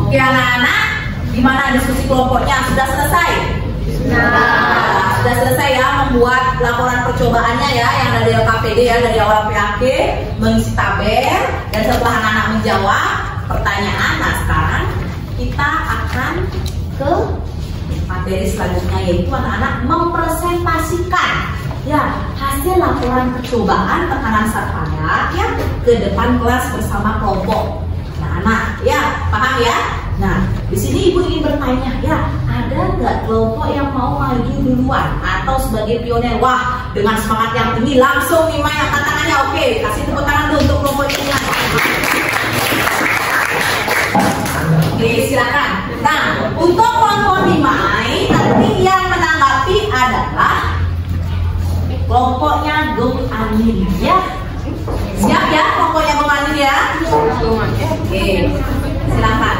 Oke anak-anak, gimana diskusi kelompoknya? Sudah selesai? Sudah selesai ya membuat laporan percobaannya ya, yang dari LKPD ya, dari awal PAK, mengisi tabel, dan setelah anak-anak menjawab pertanyaan, nah sekarang kita akan ke materi selanjutnya, yaitu anak-anak mempresentasikan ya hasil laporan percobaan tekanan sarpada ya ke depan kelas bersama kelompok anak-anak ya, paham ya? Nah, di sini ibu ingin bertanya ya, ada nggak kelompok yang mau maju duluan atau sebagai pioner? Wah, dengan semangat yang tinggi langsung nih Mai angkat tangannya. Oke, kasih tepuk tangan dulu untuk kelompok ini. Oke, silakan. Nah, untuk kelompok Mai nanti yang menanggapi adalah kelompoknya Gung Anin ya. Siap ya kelompoknya Gung Anin ya? Oke, silakan.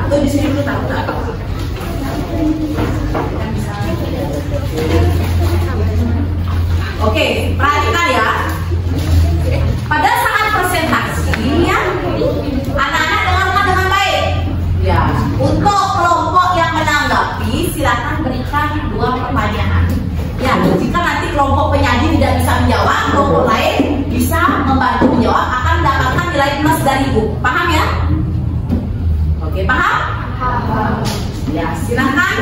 Atau di sini dulu tahu. Oke, perhatikan ya. Pada saat presentasi ya, anak-anak dengarkan dengan baik. Ya, untuk kelompok yang menanggapi silakan berikan 2 pertanyaan. Ya, jika nanti kelompok penyaji tidak bisa menjawab, kelompok lain bisa membantu menjawab, akan mendapatkan nilai plus dari ibu. Paham ya? Oke, paham? Paham. Ya, silakan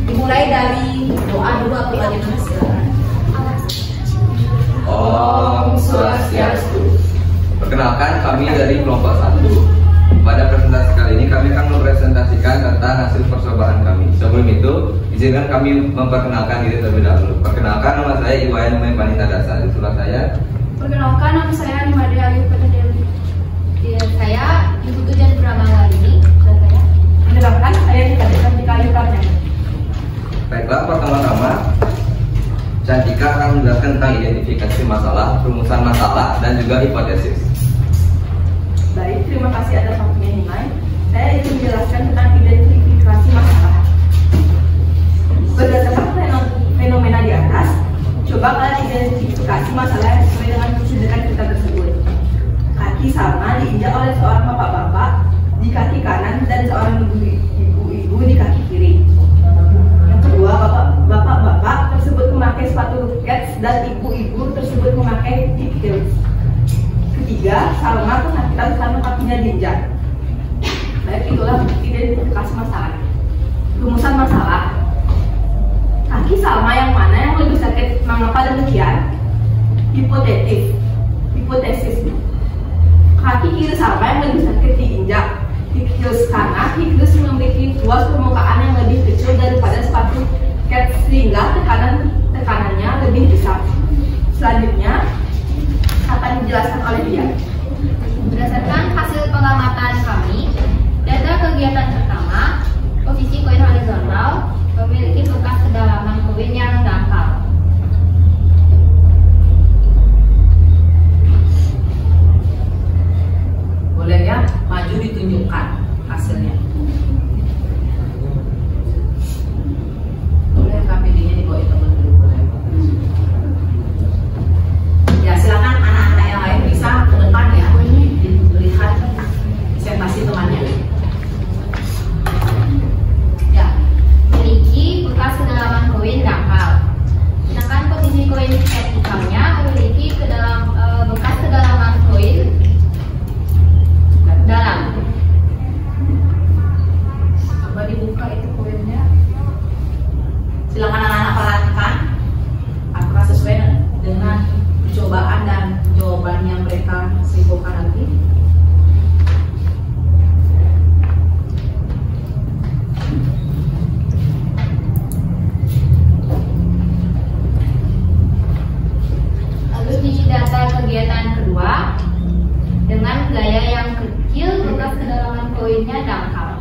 dimulai dari doa dulu atau bagaimana, silakan. Om Swastiastu. Perkenalkan, kami dari kelompok 1. Pada presentasi kali ini kami akan mempresentasikan tentang hasil percobaan kami. Sebelum itu, izinkan kami memperkenalkan diri terlebih dahulu. Perkenalkan, nama saya Iwayan Vanita Dasar. Itulah saya. Perkenalkan, nama saya Nimade Ayu Patadewi. Saya Ibu Tujan Pramawali. Dan saya Mendengarkan, saya dikatakan di kayu karya. Baiklah, pertama-tama Cantika akan menjelaskan tentang identifikasi masalah, rumusan masalah, dan juga hipotesis. Baik, terima kasih atas waktunya Nimai. Saya ingin menjelaskan tentang identifikasi masalah. Berdasarkan fenomena di atas, coba kalian identifikasi masalah yang sesuai dengan kecenderungan kita tersebut. Kaki Salma diinjak oleh seorang bapak-bapak di kaki kanan dan seorang ibu-ibu di kaki kiri. Yang kedua, bapak-bapak tersebut memakai sepatu kets dan ibu-ibu tersebut memakai high heels. Ketiga, Salma kesakitan karena kakinya diinjak. Baik, itulah identifikasi masalah. Rumusan masalah. Kaki Salma yang mana yang lebih sakit? Mengapa demikian? Hipotesis. Kaki kiri Salma yang lebih sakit diinjak. High heels karena high heels memiliki ruas permukaan yang lebih kecil daripada sepatu kets sehingga tekanannya lebih besar. Selanjutnya akan dijelaskan oleh dia. berdasarkan hasil pengamatan kami, data kegiatan pertama, posisi koin horizontal memiliki bekas kedalaman koin yang dangkal. Boleh ya, maju ditunjukkan hasilnya. Boleh KPD-nya dibawa itu dulu, boleh. Ya, silakan anak-anak yang lain bisa ke depan ya, lihat presentasi temannya. Ya, Memiliki bekas kedalaman koin dangkal. Sedangkan posisi koin vertikalnya memiliki bekas kedalaman koin dalam. coba dibuka itu koinnya. Silakan anak-anak perhatikan apakah sesuai dengan percobaan dan jawaban yang mereka simpulkan nanti. Lalu di data kegiatan kedua, dengan gaya yang kecil bekas kedalaman koinnya dangkal.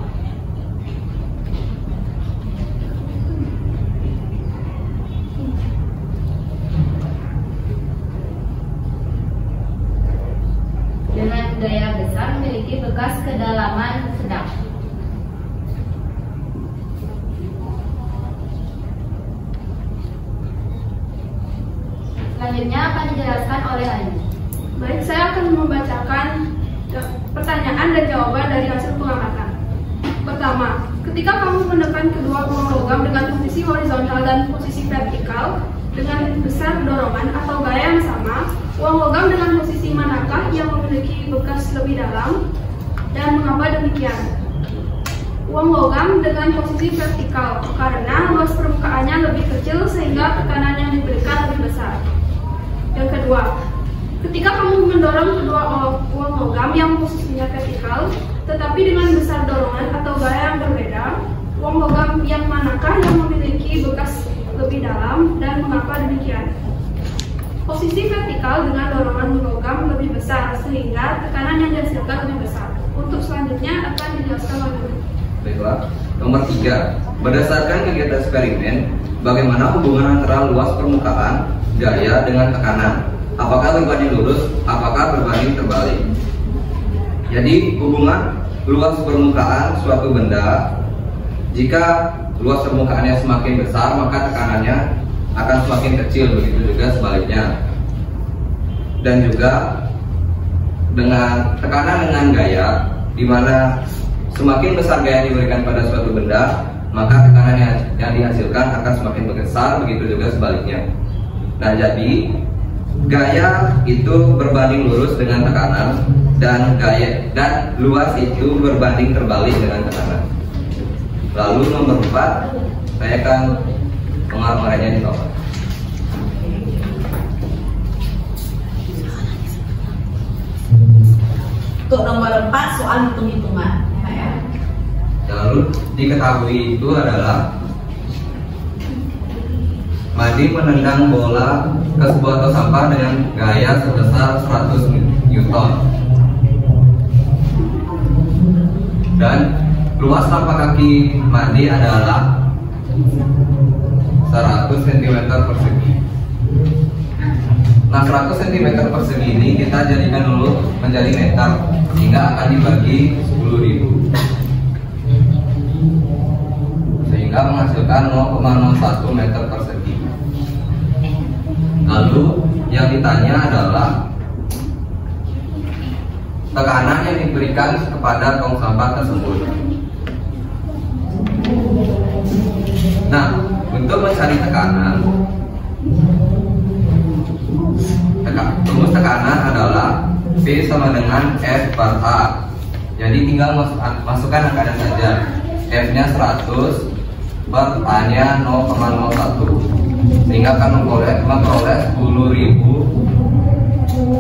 Dengan gaya besar memiliki bekas kedalaman sedang. Selanjutnya akan dijelaskan oleh Ayu. Baik, saya akan membacakan Pertanyaan dan jawaban dari hasil pengamatan. Pertama, ketika kamu menekan kedua uang logam dengan posisi horizontal dan posisi vertikal dengan besar dorongan atau gaya yang sama, uang logam dengan posisi manakah yang memiliki bekas lebih dalam dan mengapa demikian? Uang logam dengan posisi vertikal karena luas permukaannya lebih kecil sehingga tekanan yang diberikan lebih besar. Yang kedua, ketika kamu mendorong kedua uang logam yang posisinya vertikal, tetapi dengan besar dorongan atau gaya yang berbeda, uang logam yang manakah yang memiliki bekas lebih dalam dan mengapa demikian? Posisi vertikal dengan dorongan logam lebih besar sehingga tekanan yang dihasilkan lebih besar. Untuk selanjutnya akan dijelaskan lagi. Baiklah. Nomor 3, berdasarkan kegiatan eksperimen, bagaimana hubungan antara luas permukaan, gaya dengan tekanan? Apakah berbanding lurus? Apakah berbanding terbalik? Jadi hubungan luas permukaan suatu benda, jika luas permukaannya semakin besar maka tekanannya akan semakin kecil, begitu juga sebaliknya. Dan juga dengan tekanan dengan gaya, di mana semakin besar gaya yang diberikan pada suatu benda, maka tekanan yang dihasilkan akan semakin besar, begitu juga sebaliknya. Nah, jadi gaya itu berbanding lurus dengan tekanan dan luas itu berbanding terbalik dengan tekanan. Lalu nomor 4, saya akan mengarahnya di bawah. Untuk nomor 4 soal hitung-hitungan. Lalu diketahui itu adalah Madi menendang bola ke sebuah tong sampah dengan gaya sebesar 100 Newton dan luas tapak kaki Madi adalah 100 cm persegi. Nah, 100 cm persegi ini kita jadikan dulu menjadi meter sehingga akan dibagi 10.000 sehingga menghasilkan 0,01 meter persegi. Lalu yang ditanya adalah tekanan yang diberikan kepada tong sampah tersebut. Nah, untuk mencari tekanan, rumus tekanan adalah V sama dengan F per A. Jadi tinggal masukkan angkanya saja. F-nya 100 per A-nya 0,01 sehingga akan memperoleh 10.000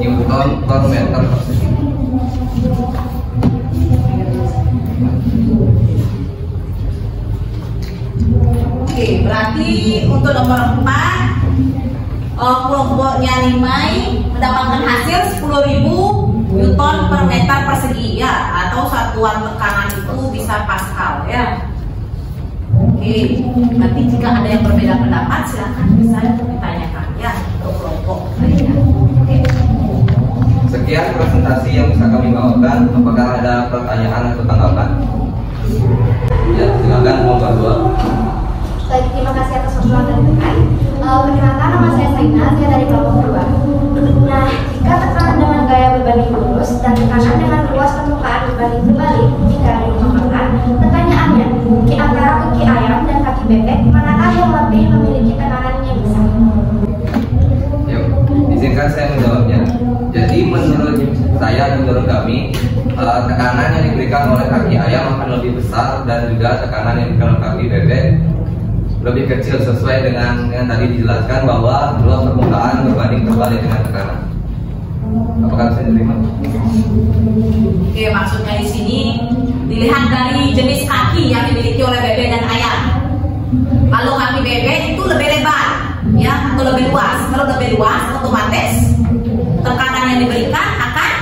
Newton per meter persegi. Oke, berarti untuk nomor 4 kelompoknya Nimai mendapatkan hasil 10.000 Newton per meter persegi ya, atau satuan tekanan itu bisa Pascal ya. Oke, berarti jika ada yang berbeda pendapat silahkan bisa ditanyakan ya untuk kelompok lainnya. Oke. Sekian presentasi yang bisa kami bawakan. Apakah ada pertanyaan atau tanggapan? Ya, silakan nomor 2. Baik, terima kasih atas waktu dan tekan. Perkenalkan, nama saya Saina, saya dari kelompok 2. Nah, jika tekanan dengan gaya berbanding lurus dan tekanan dengan luas permukaan berbanding terbalik jika diumpamakan, pertanyaannya, di antara kaki ayam dan kaki bebek, manakah yang lebih memiliki tekanan yang besar? Yuk, izinkan saya menjawabnya. Jadi menurut saya, menurut kami, tekanan yang diberikan oleh kaki ayam akan lebih besar dan juga tekanan yang diberikan oleh kaki bebek lebih kecil, sesuai dengan yang tadi dijelaskan bahwa luas permukaan berbanding terbalik dengan tekanan. Apakah bisa diterima? Oke, maksudnya di sini dilihat dari jenis kaki yang dimiliki oleh bebek dan ayam. Kalau kaki bebek itu lebih lebar, ya, atau lebih luas. Kalau lebih luas, otomatis tekanan yang diberikan akan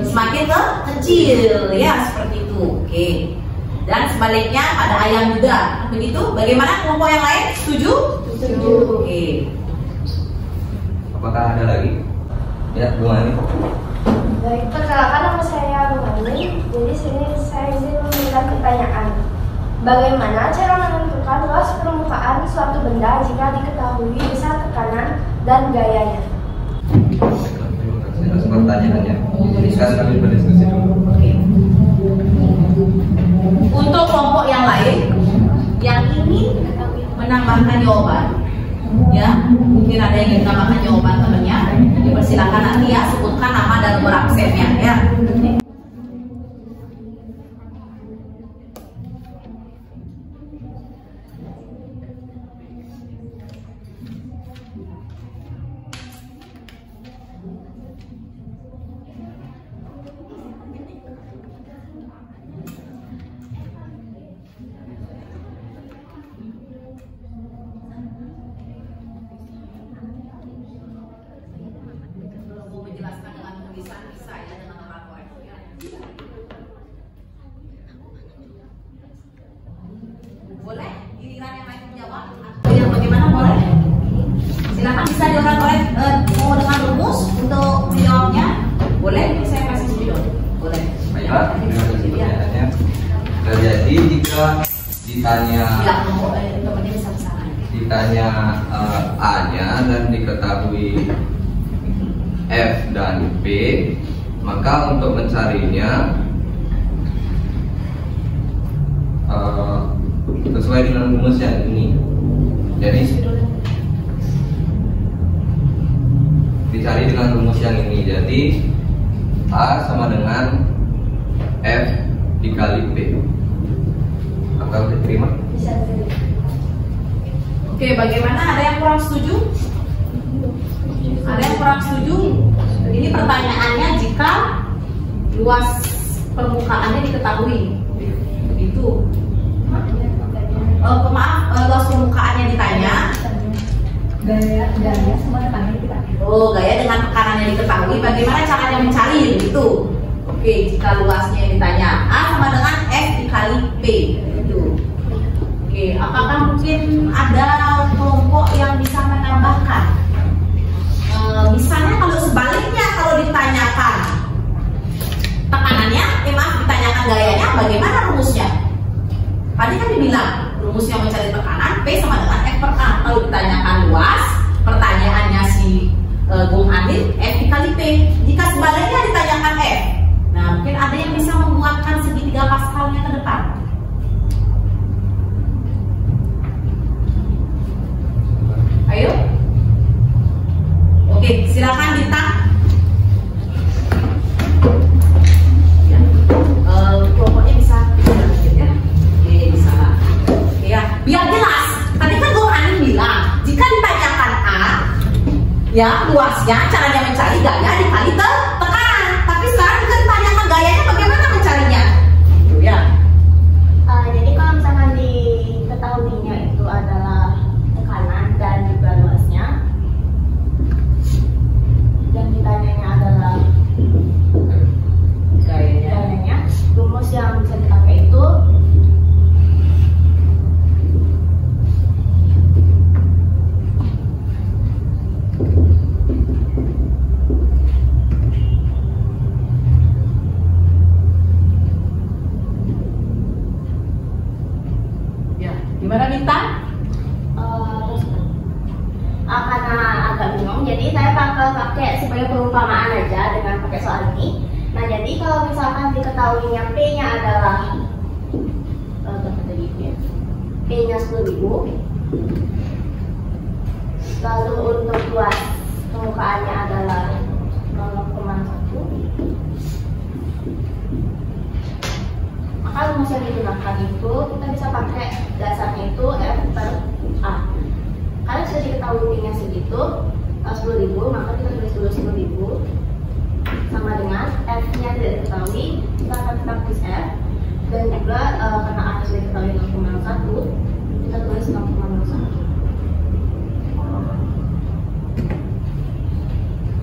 semakin kecil, ya, seperti itu. Oke. Dan sebaliknya pada ayam juga begitu. Bagaimana kelompok yang lain? Setuju? Setuju. Oke. Apakah ada lagi? Ya, Bu Ani. Baik, perkenalkan, nama saya Bu Ani. Jadi sini saya izin memberikan pertanyaan. Bagaimana cara menentukan luas permukaan suatu benda jika diketahui besar tekanan dan gayanya? atas pertanyaannya. Jadi sekarang kami berdiskusi dulu. Oke. Untuk kelompok yang lain yang ingin menambahkan jawaban, ya mungkin ada yang ingin menambahkan jawaban temannya, dipersilakan nanti ya, sebutkan nama dan nomor absennya ya. Menjelaskan dengan tulisan bisa ya, dengan orang korek ya. Boleh giliran yang lain menjawab atau yang bagaimana, boleh? Silakan, bisa orang korek mau dengan rumus untuk menjawabnya, boleh? Saya kasih video, boleh? Baiklah, terima kasih pertanyaannya. Jadi jika ditanya A-nya dan diketahui F dan P, maka untuk mencarinya sesuai dengan rumus yang ini. Jadi dicari dengan rumus yang ini. Jadi A sama dengan F dikali P. Atau diterima? Oke, bagaimana? Ada yang kurang setuju? Ada yang kurang setuju? Ini pertanyaannya jika luas permukaannya diketahui. Begitu. Luas permukaannya ditanya. Gaya semua tekanannya diketahui. Oh, gaya dengan tekanannya diketahui. Bagaimana caranya mencari? Begitu. Oke, jika luasnya ditanya A sama dengan F dikali P. Begitu. Oke, apakah mungkin ada kelompok yang bisa menambahkan? Misalnya kalau sebaliknya, kalau ditanyakan tekanannya, ditanyakan gayanya, bagaimana rumusnya? Tadi kan dibilang rumusnya mencari tekanan P sama dengan F per A. Kalau ditanyakan luas, pertanyaannya si Bung Adit, F dikali P. Jika sebaliknya ditanyakan F, nah mungkin ada yang bisa membuatkan segitiga Pascalnya ke depan. Ayo. Oke, silakan Dita. Ya. Kelompoknya bisa ya. Oke, bisa. Oke ya. Biar jelas. Tadi kan Bung Ani bilang, jika ditanyakan A, ya luasnya, caranya mencari gaya dikali tekanan. Tapi sekarang kita ditanyakan gayanya, bagaimana mencarinya? Gitu ya. Jadi kalau misalkan diketahuinya itu adalah tekanan dan juga luasnya, dan ditanyanya adalah gayanya, rumus yang bisa dipakai itu Ya, gimana Dita? karena agak bingung, jadi saya bakal pakai sebagai perumpamaan aja dengan pakai soal ini. Nah, jadi kalau misalkan diketahuinya P-nya adalah P-nya 10.000, lalu untuk luas permukaannya adalah 0,1, maka rumus yang digunakan itu kita bisa pakai dasarnya itu F per A. Karena sudah diketahui P-nya segitu, 10.000, maka kita tulis dulu 10.000 sama dengan F-nya tidak diketahui, kita akan tetap tulis F, dan juga karena A sudah diketahui 0,1, kita tulis 0,01.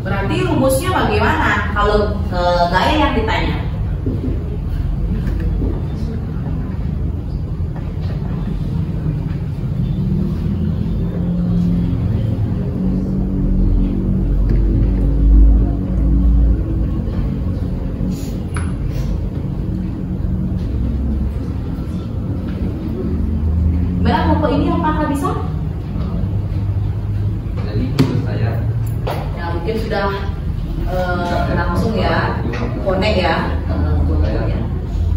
Berarti rumusnya bagaimana kalau gaya yang ditanya? Ini apakah bisa? Jadi menurut saya Ya mungkin sudah langsung ya, connect ya. Saya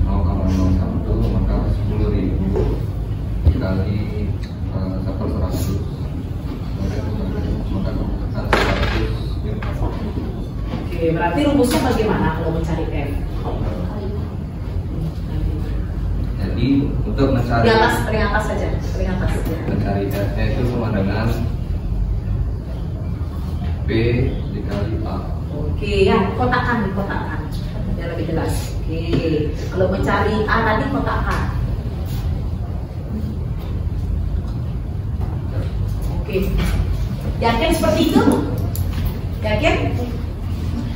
0,01 maka 10.000 dikali 100 maka kebutuhan 100. Oke, berarti rumusnya bagaimana kalau mencari F? Jadi untuk mencari Paling atas saja. mencari F itu sama dengan B dikali A. Oke, ya kotakan biar lebih jelas. Oke, kalau mencari A tadi kotakan. Oke, yakin seperti itu? Yakin?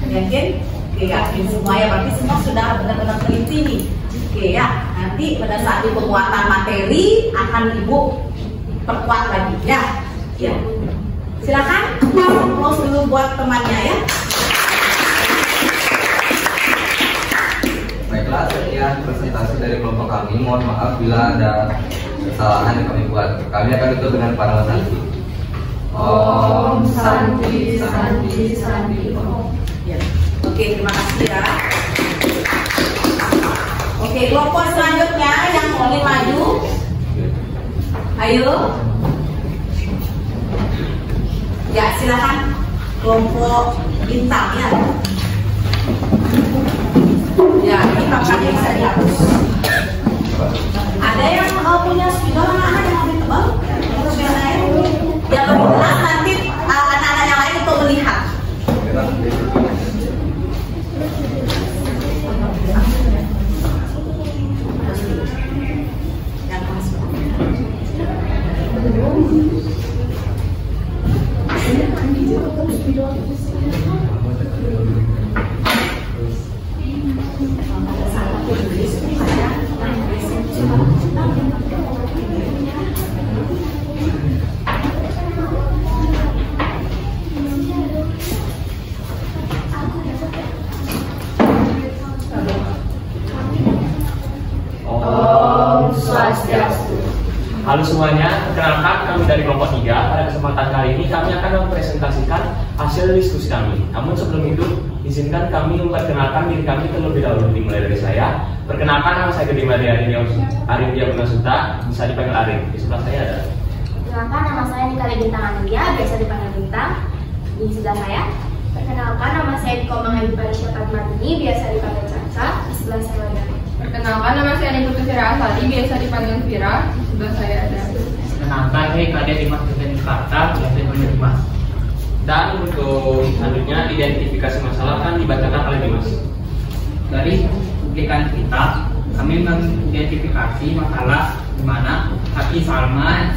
Oke, yakin semua ya, berarti semua sudah benar-benar teliti nih. Oke ya, nanti pada saat di penguatan materi akan Ibu perkuat lagi ya. Ya. Silakan close dulu buat temannya ya. Baiklah, sekian presentasi dari kelompok kami. Mohon maaf bila ada kesalahan yang kami buat. Kami akan tutup dengan pandangan nanti. Om Santi Santi Santi Om. Ya. Oke, terima kasih ya. Oke, kelompok selanjutnya yang ingin maju. Ayo. Ya, silakan kelompok bintang ya. Ya, ini papannya bisa dihapus. Ada yang punya spidol anak-anak yang lebih tebal? Terus yang lain? Yang lebih jelas nanti anak-anak yang lain untuk melihat. Halo semuanya, perkenalkan kami dari kelompok 3. Pada kesempatan kali ini kami akan mempresentasikan hasil diskusi kami. Namun sebelum itu, izinkan kami memperkenalkan diri kami terlebih dahulu. Dimulai dari saya. Perkenalkan, nama saya Gede Maria Arindya Gunasuta, bisa dipanggil Arin. Di sebelah saya ada. Perkenalkan, nama saya Nikali Bintang Anulia, biasa dipanggil Bintang. Di sebelah saya. Perkenalkan, nama saya Dikomang Ayu Parisya Padmini, biasa dipanggil Caca. Di sebelah saya ada. Perkenalkan, nama saya Niputu Fira Asali, biasa dipanggil Fira. Di sebelah saya ada. Perkenalkan, saya Kadia Dimas Deveni Karta, biasa dipanggil Dimas. Dan untuk selanjutnya, identifikasi masalah akan dibacakan oleh Dimas. Dari cuplikan kita, kami mengidentifikasi masalah di mana kaki Salma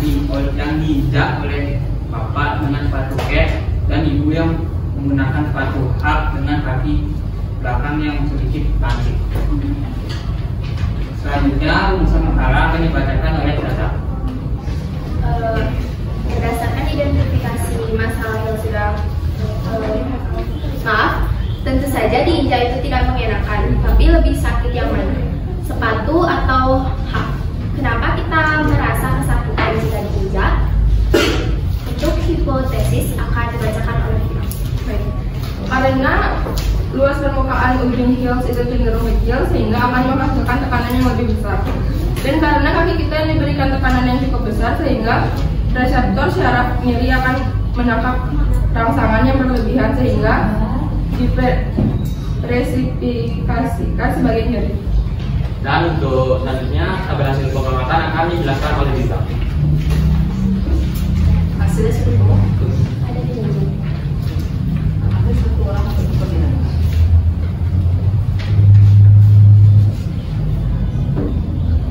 yang diinjak oleh bapak dengan sepatu kets dan ibu yang menggunakan sepatu hak dengan kaki belakang yang sedikit lancip. Selanjutnya, rumusan masalah akan dibacakan oleh Caca. Berdasarkan identifikasi masalah yang sudah tentu saja diinjak itu tidak mengenakan, tapi lebih sakit yang mana? Sepatu atau hak? Kenapa kita merasa kesakitan jika diinjak? Untuk hipotesis akan dibacakan oleh kita. Karena luas permukaan ujung heels itu cenderung kecil sehingga akan menghasilkan tekanan yang lebih besar. Dan karena kaki kita yang diberikan tekanan yang cukup besar sehingga reseptor syaraf nyeri akan menangkap rangsangan yang berlebihan sehingga diversifikasikan sebagai nyeri. Dan untuk selanjutnya, tabel hasil pengamatan akan dijelaskan oleh Bintang. Hasilnya seperti itu. Ada di sini.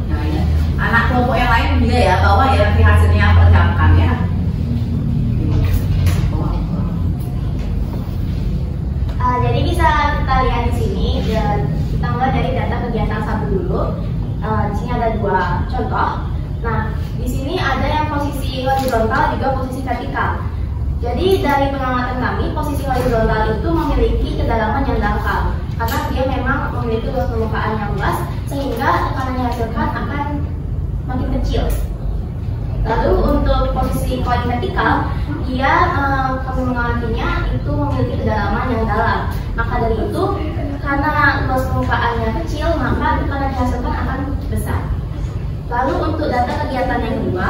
Nah, ya. Anak kelompok yang lain juga ya, bawa ya nanti hasilnya perhatikan ya. Jadi bisa kita lihat di sini, dan kita mulai dari data kegiatan 1 dulu. Di sini ada 2 contoh. Nah, di sini ada yang posisi horizontal juga posisi vertikal. Jadi dari pengamatan kami, posisi horizontal itu memiliki kedalaman yang dangkal karena dia memang memiliki luas permukaan yang luas sehingga tekanan yang dihasilkan akan makin kecil. Lalu untuk posisi koin vertikal, dia kami mengamatinya itu memiliki kedalaman yang dalam. Maka dari itu, karena luas permukaannya kecil, maka tekanan yang dihasilkan akan besar. Lalu untuk data kegiatan yang kedua,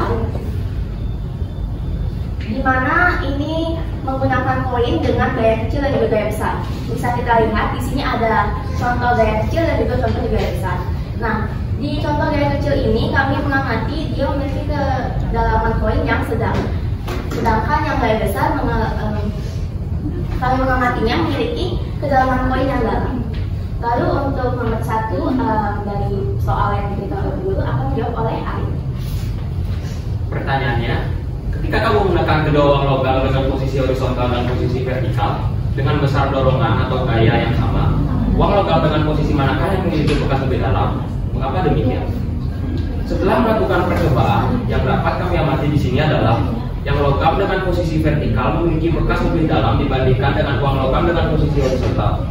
di mana ini menggunakan koin dengan gaya kecil dan juga gaya besar. Bisa kita lihat di sini ada contoh gaya kecil dan juga contoh gaya besar. Nah, di contoh gaya kecil ini kami mengamati dia memiliki kedalaman koin yang sedang. Sedangkan yang gaya besar kami mengamatinya memiliki kedalaman koin yang dalam. Lalu untuk nomor 1 dari soal yang kita dulu akan dijawab oleh Arif. Pertanyaannya, ketika kamu menekan kedua uang logam dengan posisi horizontal dan posisi vertikal dengan besar dorongan atau gaya yang sama, uang logam dengan posisi manakah yang memiliki bekas lebih dalam? Mengapa demikian? Setelah melakukan percobaan, yang dapat kami amati di sini adalah yang logam dengan posisi vertikal memiliki bekas lebih dalam dibandingkan dengan uang logam dengan posisi horizontal.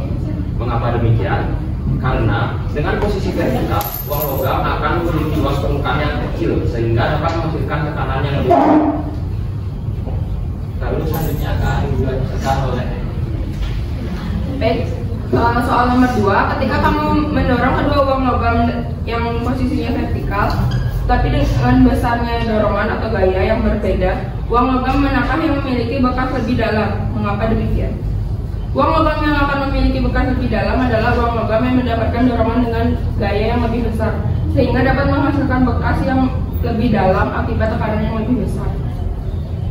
Mengapa demikian? Karena dengan posisi vertikal, uang logam akan memiliki luas permukaan yang kecil sehingga dapat menghasilkan tekanan yang lebih besar. Lalu selanjutnya akan dijelaskan oleh Baik, soal nomor 2, ketika kamu mendorong kedua uang logam yang posisinya vertikal, tapi dengan besarnya dorongan atau gaya yang berbeda, uang logam manakah yang memiliki bekas lebih dalam? Mengapa demikian? Uang logam yang akan memiliki bekas lebih dalam adalah uang logam yang mendapatkan dorongan dengan gaya yang lebih besar, sehingga dapat menghasilkan bekas yang lebih dalam akibat tekanan yang lebih besar.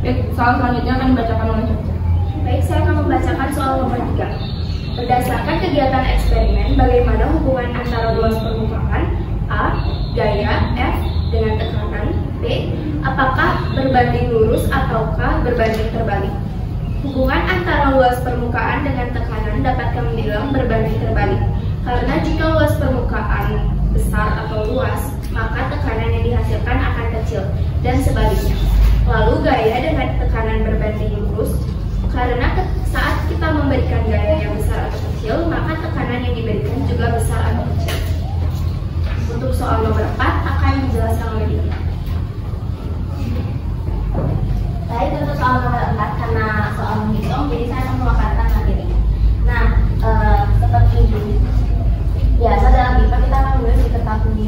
Baik, soal selanjutnya akan dibacakan oleh Caca. Baik, saya akan membacakan soal nomor 3. Berdasarkan kegiatan eksperimen, bagaimana hubungan antara luas permukaan A, gaya, F dengan tekanan P, apakah berbanding lurus ataukah berbanding terbalik? Hubungan antara luas permukaan dengan tekanan dapat kami bilang berbanding terbalik. Karena jika luas permukaan besar atau luas, maka tekanan yang dihasilkan akan kecil, dan sebaliknya. Lalu gaya dengan tekanan berbanding lurus, karena saat kita memberikan gaya yang besar atau kecil, maka tekanan yang diberikan juga besar atau kecil. Untuk soal nomor 4 akan dijelaskan oleh Dina. Baik, untuk soal nomor 4, karena soal menghitung, jadi saya akan memaparkan materinya. Nah, seperti ini. Biasa dalam IPA kita akan menulis di kertas dulu.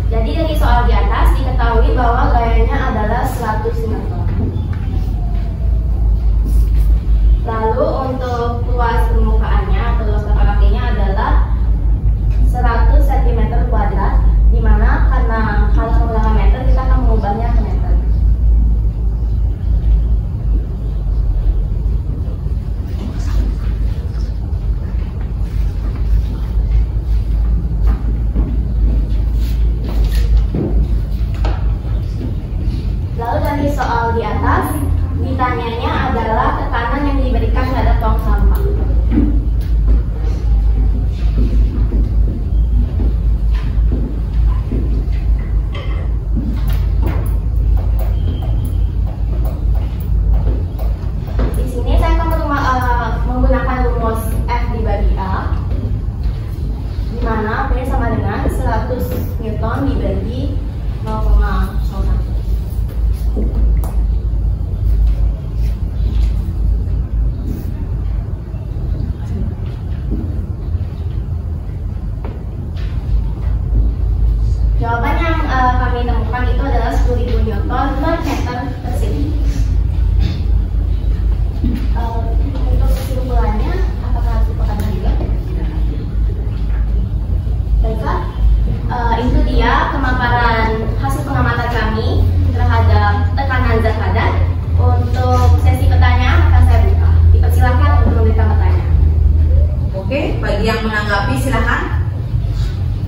Jadi dari soal di atas diketahui bahwa gayanya adalah 100 Newton. Lalu untuk luas permukaannya atau luas kakinya adalah 100 cm², di mana karena kalau menggunakan meter kita akan mengubahnya ke meter. Lalu dari soal di atas ditanyanya adalah tekanan yang diberikan terhadap tong sampah. Di sini saya akan menggunakan rumus F dibagi A, di mana P sama dengan 100 Newton dibagi 0,01. Jawaban yang kami temukan itu adalah 10.000 Newton per meter persegi. Untuk kesimpulannya, apakah harus dipakai juga? Baiklah, itu dia pemaparan hasil pengamatan kami terhadap tekanan zat padat. Untuk sesi pertanyaan akan saya buka. Dipersilakan untuk memberikan pertanyaan. Oke, bagi yang menanggapi silakan.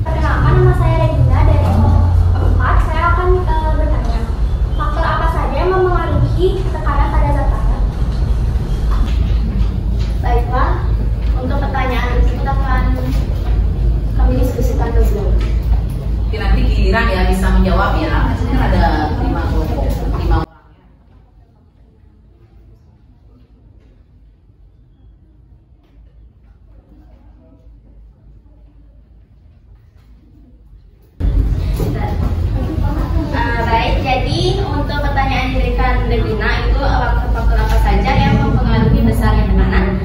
Perkenalkan, nama saya Regina dari kelompok 4. Saya akan bertanya, faktor apa saja yang mempengaruhi tekanan pada zat padat? Baiklah, untuk pertanyaan tersebut akan kami diskusikan dulu. Oke, nanti giliran ya bisa menjawab ya. Ini ada 5 kelompok, 5 orang. Baik, jadi untuk pertanyaan yang diberikan Regina itu faktor-faktor apa saja yang mempengaruhi besarnya tekanan?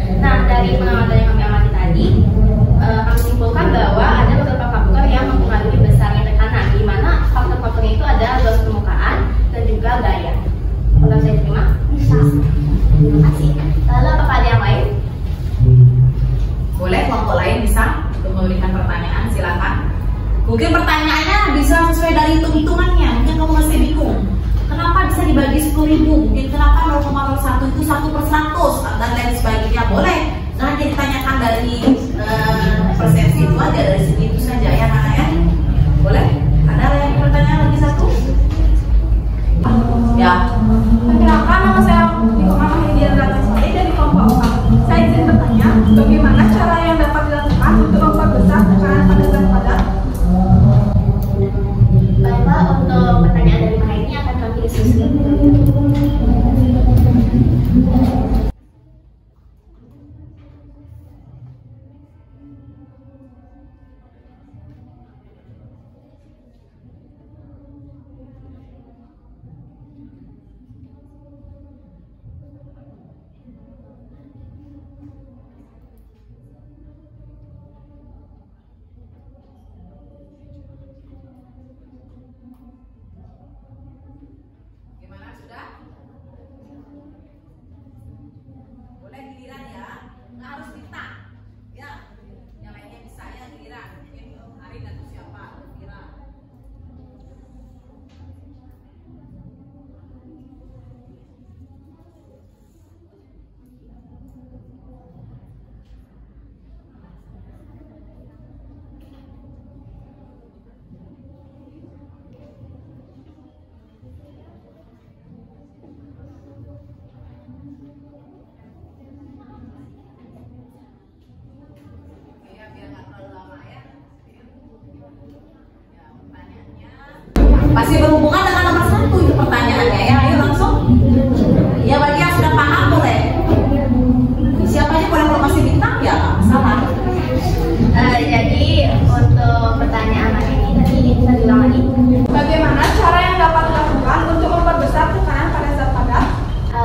Mungkin pertanyaannya bisa sesuai dari hitung-hitungannya. Mungkin kamu masih bingung. Kenapa bisa dibagi 10.000? Mungkin kenapa 0,01 itu 1/100 dan lain sebagainya. Boleh. Nanti ditanyakan dari persepsi itu aja, dari segi itu saja ya Nana ya. Boleh? Ada yang pertanyaan lagi satu? Ya. Perkenalkan, nama saya Niko Mahindra Ratnasari dari kelompok 4. Saya izin bertanya, bagaimana cara yang dapat dilakukan untuk memperbesar tekanan pada zat padat? Baiklah, untuk pertanyaan dari Maha ini akan kami diskusikan. Gimana sudah? Boleh giliran ya, nggak harus kita. Ya, yang lainnya bisa ya giliran. Mungkin hari atau siapa giliran. Ya, biar nggak terlalu lama ya. Ya, pertanyaannya masih berhubungan dengan nomor 1 itu pertanyaannya ya. Ayo langsung. Ya bagi yang sudah paham boleh. Siapa aja boleh kalau masih bintang ya nggak masalah. Jadi untuk pertanyaan Maha ini tadi bisa diulang lagi. Bagaimana cara yang dapat dilakukan untuk memperbesar tekanan pada zat padat?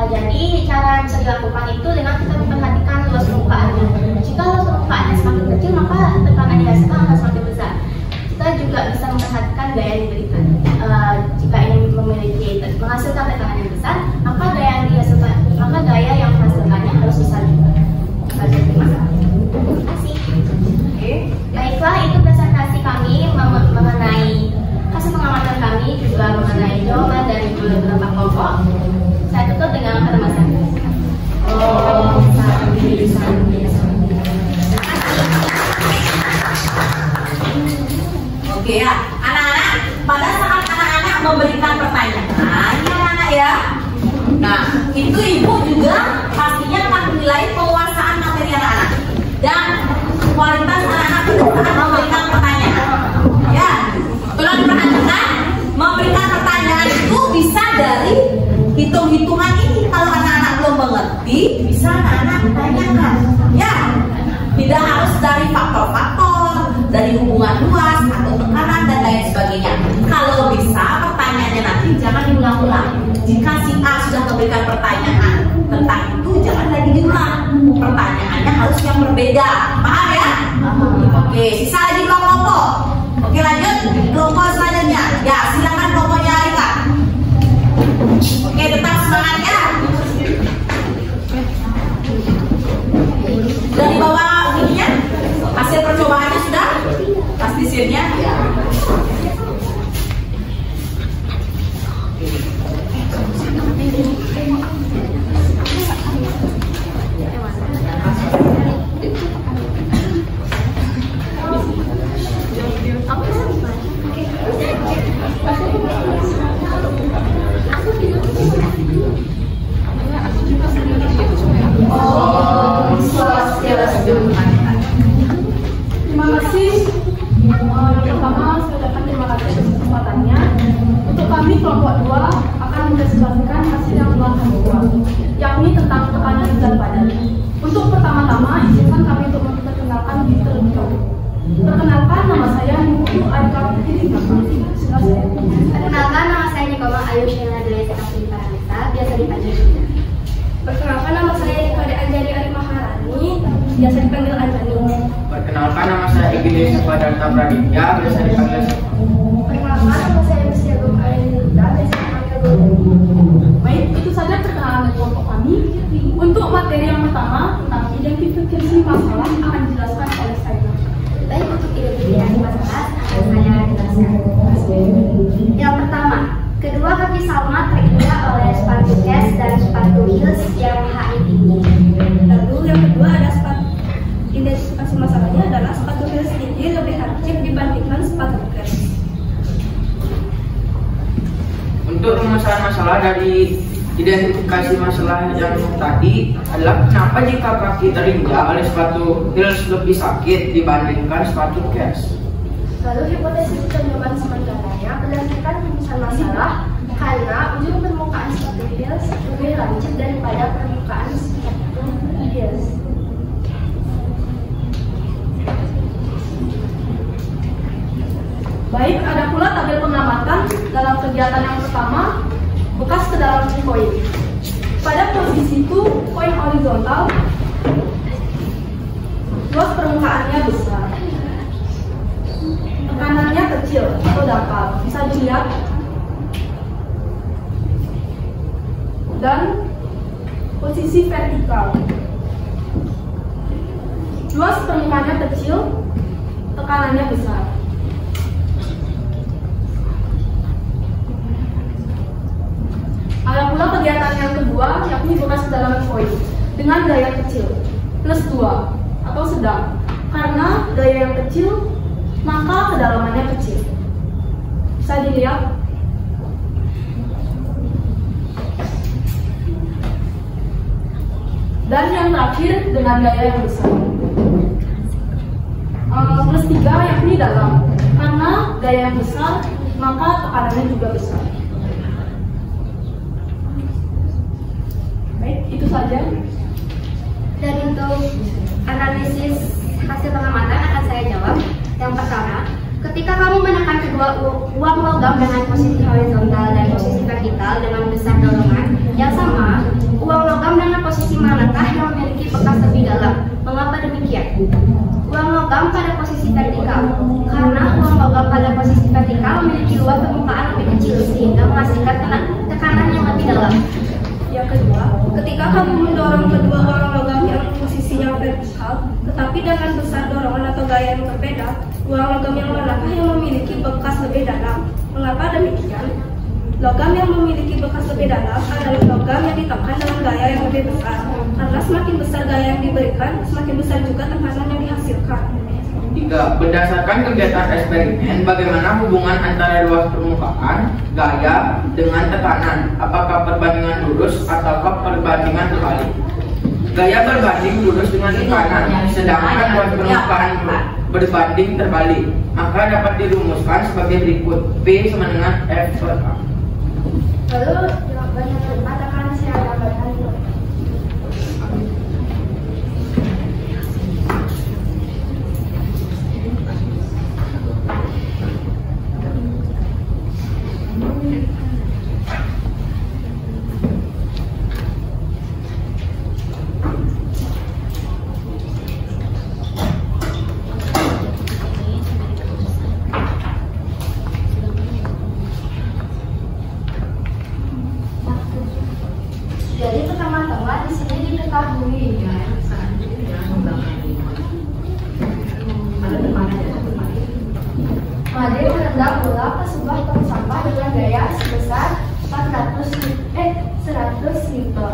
Jadi cara yang bisa dilakukan itu dengan kita memperhatikan luas permukaannya. Jika luas permukaannya semakin kecil, maka tekanan yang dihasilkan akan semakin besar. Kita juga bisa memperhatikan gaya yang diberikan. Jika ingin menghasilkan tekanan yang besar, maka gaya yang menghasilkannya harus besar juga. Terima kasih. Baiklah, itu presentasi kami mengenai hasil pengamatan kami, juga mengenai jawaban dari beberapa kelompok. Saya tutup dengan kalimat saya. Oke ya, anak-anak, pada saat anak-anak memberikan pertanyaan, ya anak-anak ya. Nah, itu ibu juga pastinya akan menilai penguasaan materi anak-anak dan kualitas anak-anak saat memberikan pertanyaan. Ya, tolong diperhatikan, memberikan pertanyaan itu bisa dari hitung-hitungan ini. Kalau anak-anak belum mengerti, bisa anak-anak tanyakan. Ya, tidak harus dari faktor-faktor, dari hubungan luas atau tekanan dan lain sebagainya. Kalau bisa pertanyaannya nanti jangan diulang-ulang. Jika si A sudah memberikan pertanyaan tentang itu, jangan lagi diulang. Pertanyaannya harus yang berbeda. Paham ya? Oke, sisa lagi kelompok. Oke, lanjut kelompok selanjutnya. Ya, silakan kelompoknya Arika. Oke, tetap semangat ya. Sudah dibawa ininya? Hasil percobaannya sudah? Pasti sirnya? Ya. Terima kasih. Pertama, saya ucapkan terima kasih atas kesempatannya. Untuk kami kelompok 2 akan mempresentasikan hasil yang telah kami buat, yakni tentang tekanan zat padat. Untuk pertama-tama, izinkan kami untuk memperkenalkan diri terlebih dahulu. Perkenalkan, nama saya Niko Arika Putri. Perkenalkan, nama saya Nikoma Ayu Shena Delesa Kasih Paramesa, biasa dipanggil Shena. Perkenalkan, nama saya Nika Anjani Ari Maharani, biasa dipanggil Anjani. Perkenalkan, nama saya Igede Sapadanta Praditya, biasa dipanggil Perkenalkan, nama saya Mesya Gum Arinda, biasa dipanggil Gum. Baik, itu saja perkenalan kelompok kami. Untuk materi yang pertama tentang identifikasi masalah akan dijelaskan oleh saya. Baik, untuk identifikasi masalah akan saya lebih lancip dibandingkan sepatu kets. Untuk rumusan masalah dari identifikasi masalah yang tadi adalah kenapa jika kaki terinjak oleh sepatu heels lebih sakit dibandingkan sepatu kets. Lalu hipotesis penyebab sementaranya berdasarkan rumusan masalah karena ujung permukaan sepatu heels lebih lancip daripada permukaan sepatu heels. Baik, ada pula tabel pengamatan dalam kegiatan yang pertama, bekas kedalaman koin. Pada posisi itu, koin horizontal, luas permukaannya besar, tekanannya kecil atau dangkal, bisa dilihat. Dan posisi vertikal, luas permukaannya kecil, tekanannya besar. Ada pula kegiatan yang kedua, yakni bekas kedalaman koin dengan daya kecil plus 2 atau sedang. Karena daya yang kecil, maka kedalamannya kecil. Bisa dilihat. Dan yang terakhir dengan daya yang besar. Plus 3 yakni dalam. Karena daya yang besar, maka tekanannya juga besar. Itu saja. Dan untuk analisis hasil pengamatan akan saya jawab. Yang pertama, ketika kamu menekan kedua uang logam dengan posisi horizontal dan posisi vertikal dengan besar dorongan yang sama, uang logam dengan posisi melangkah yang memiliki bekas lebih dalam. Mengapa demikian? Uang logam pada posisi vertikal, karena uang logam pada posisi vertikal memiliki luas permukaan lebih kecil sehingga menghasilkan tekanan yang lebih dalam. Yang kedua, ketika kamu mendorong kedua uang logam yang posisinya vertikal, tetapi dengan besar dorongan atau gaya yang berbeda, uang logam yang melangkah yang memiliki bekas lebih dalam. Mengapa demikian? Logam yang memiliki bekas lebih dalam adalah logam yang ditekan dengan gaya yang lebih besar. Karena semakin besar gaya yang diberikan, semakin besar juga tekanan yang dihasilkan. 3. Berdasarkan kegiatan eksperimen, bagaimana hubungan antara luas permukaan, gaya, dengan tekanan? Apakah perbandingan lurus ataukah perbandingan terbalik? Gaya berbanding lurus dengan tekanan, sedangkan luas permukaan berbanding terbalik. Maka dapat dirumuskan sebagai berikut: P sama dengan F per A. Lalu jawaban yang keempat akan saya gambarkan dulu. Jadi pertama-tama di sini diketahui Made menendang bola ke sebuah tong sampah dengan daya sebesar 100 liter.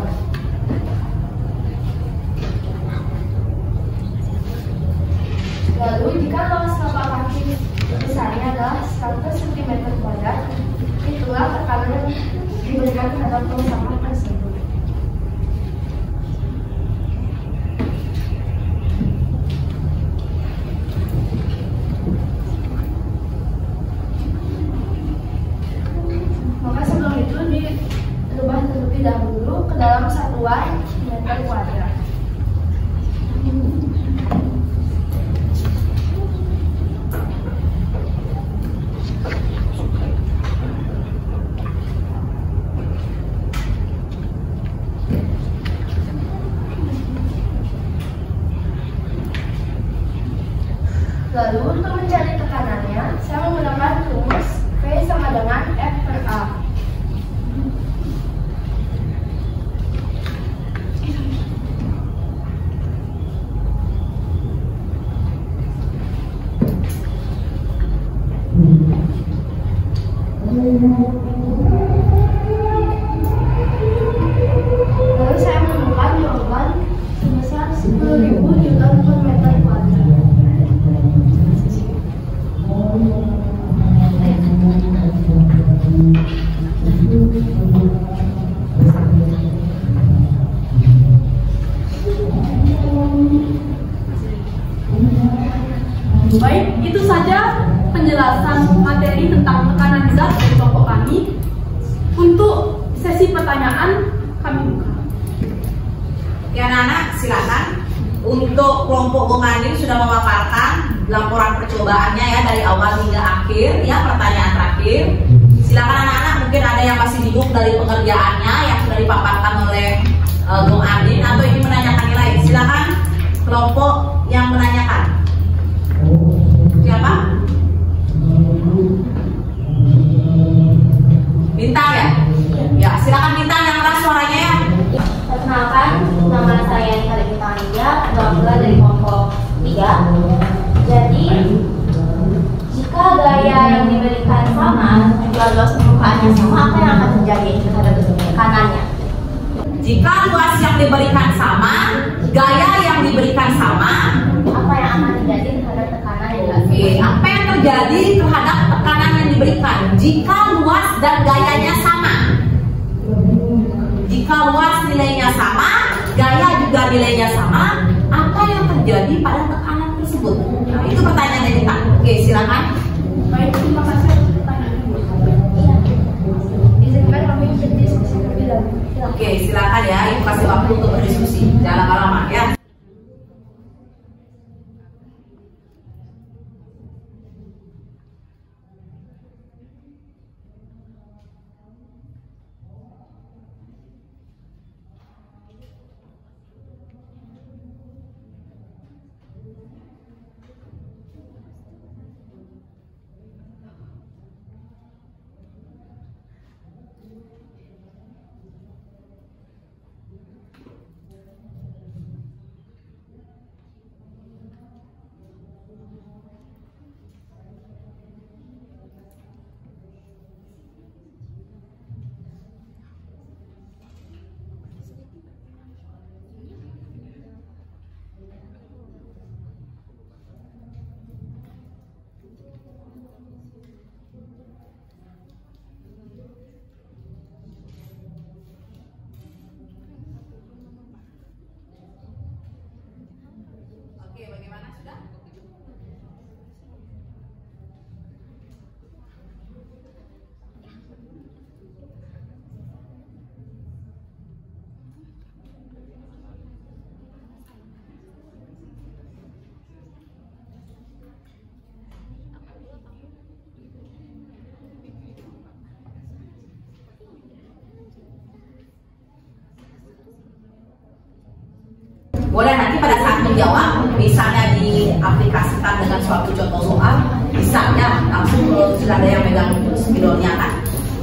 Lalu jika luas telapak kaki besarnya adalah 100 cm², itulah tekanan yang diberikan terhadap tong sampah tersebut. Maka sebelum itu dirubah terlebih dahulu ke dalam satuan meter kuadrat. Lalu untuk mencari tekanannya, saya menggunakan rumus V sama dengan F per A. Lalu saya menemukan jawaban sebesar 10.000 Newton per meter kuadrat. saja penjelasan materi tentang tekanan zat dari kelompok kami. Untuk sesi pertanyaan kami buka. Ya anak-anak silakan. Untuk kelompok Bongani sudah memaparkan laporan percobaannya ya dari awal hingga akhir ya, pertanyaan terakhir. Silakan anak-anak, mungkin ada yang masih bingung dari pengerjaannya yang sudah dipaparkan oleh Bung Adin atau ingin menanyakan nilai. Silakan kelompok yang menanyakan. Siapa? Bintang ya? Ya, silakan Bintang yang keras suaranya ya. Perkenalkan, nama saya Nika Bintang India, ketua dari kelompok 3. Jadi, jika gaya yang diberikan sama, juga luas permukaannya sama, apa yang akan terjadi terhadap tekanannya? Jika luas yang diberikan sama, gaya yang diberikan sama, Apa yang akan terjadi terhadap tekanan yang dilakukan? oke, apa yang terjadi terhadap tekanan yang diberikan jika luas dan gayanya sama? Jika luas nilainya sama, gaya juga nilainya sama, apa yang terjadi pada tekanan tersebut? Nah, itu pertanyaannya kita. Oke, silakan. Baik, terima kasih atas pertanyaannya. Iya. Izinkan kami berdiskusi lebih lanjut. Oke, silakan ya. Ibu kasih waktu untuk berdiskusi. Jangan lama-lama ya. Oke, bagaimana sudah? Boleh nanti pada saat menjawab, misalnya diaplikasikan dengan suatu contoh soal, misalnya langsung kalau sudah ada yang megang spidolnya kan,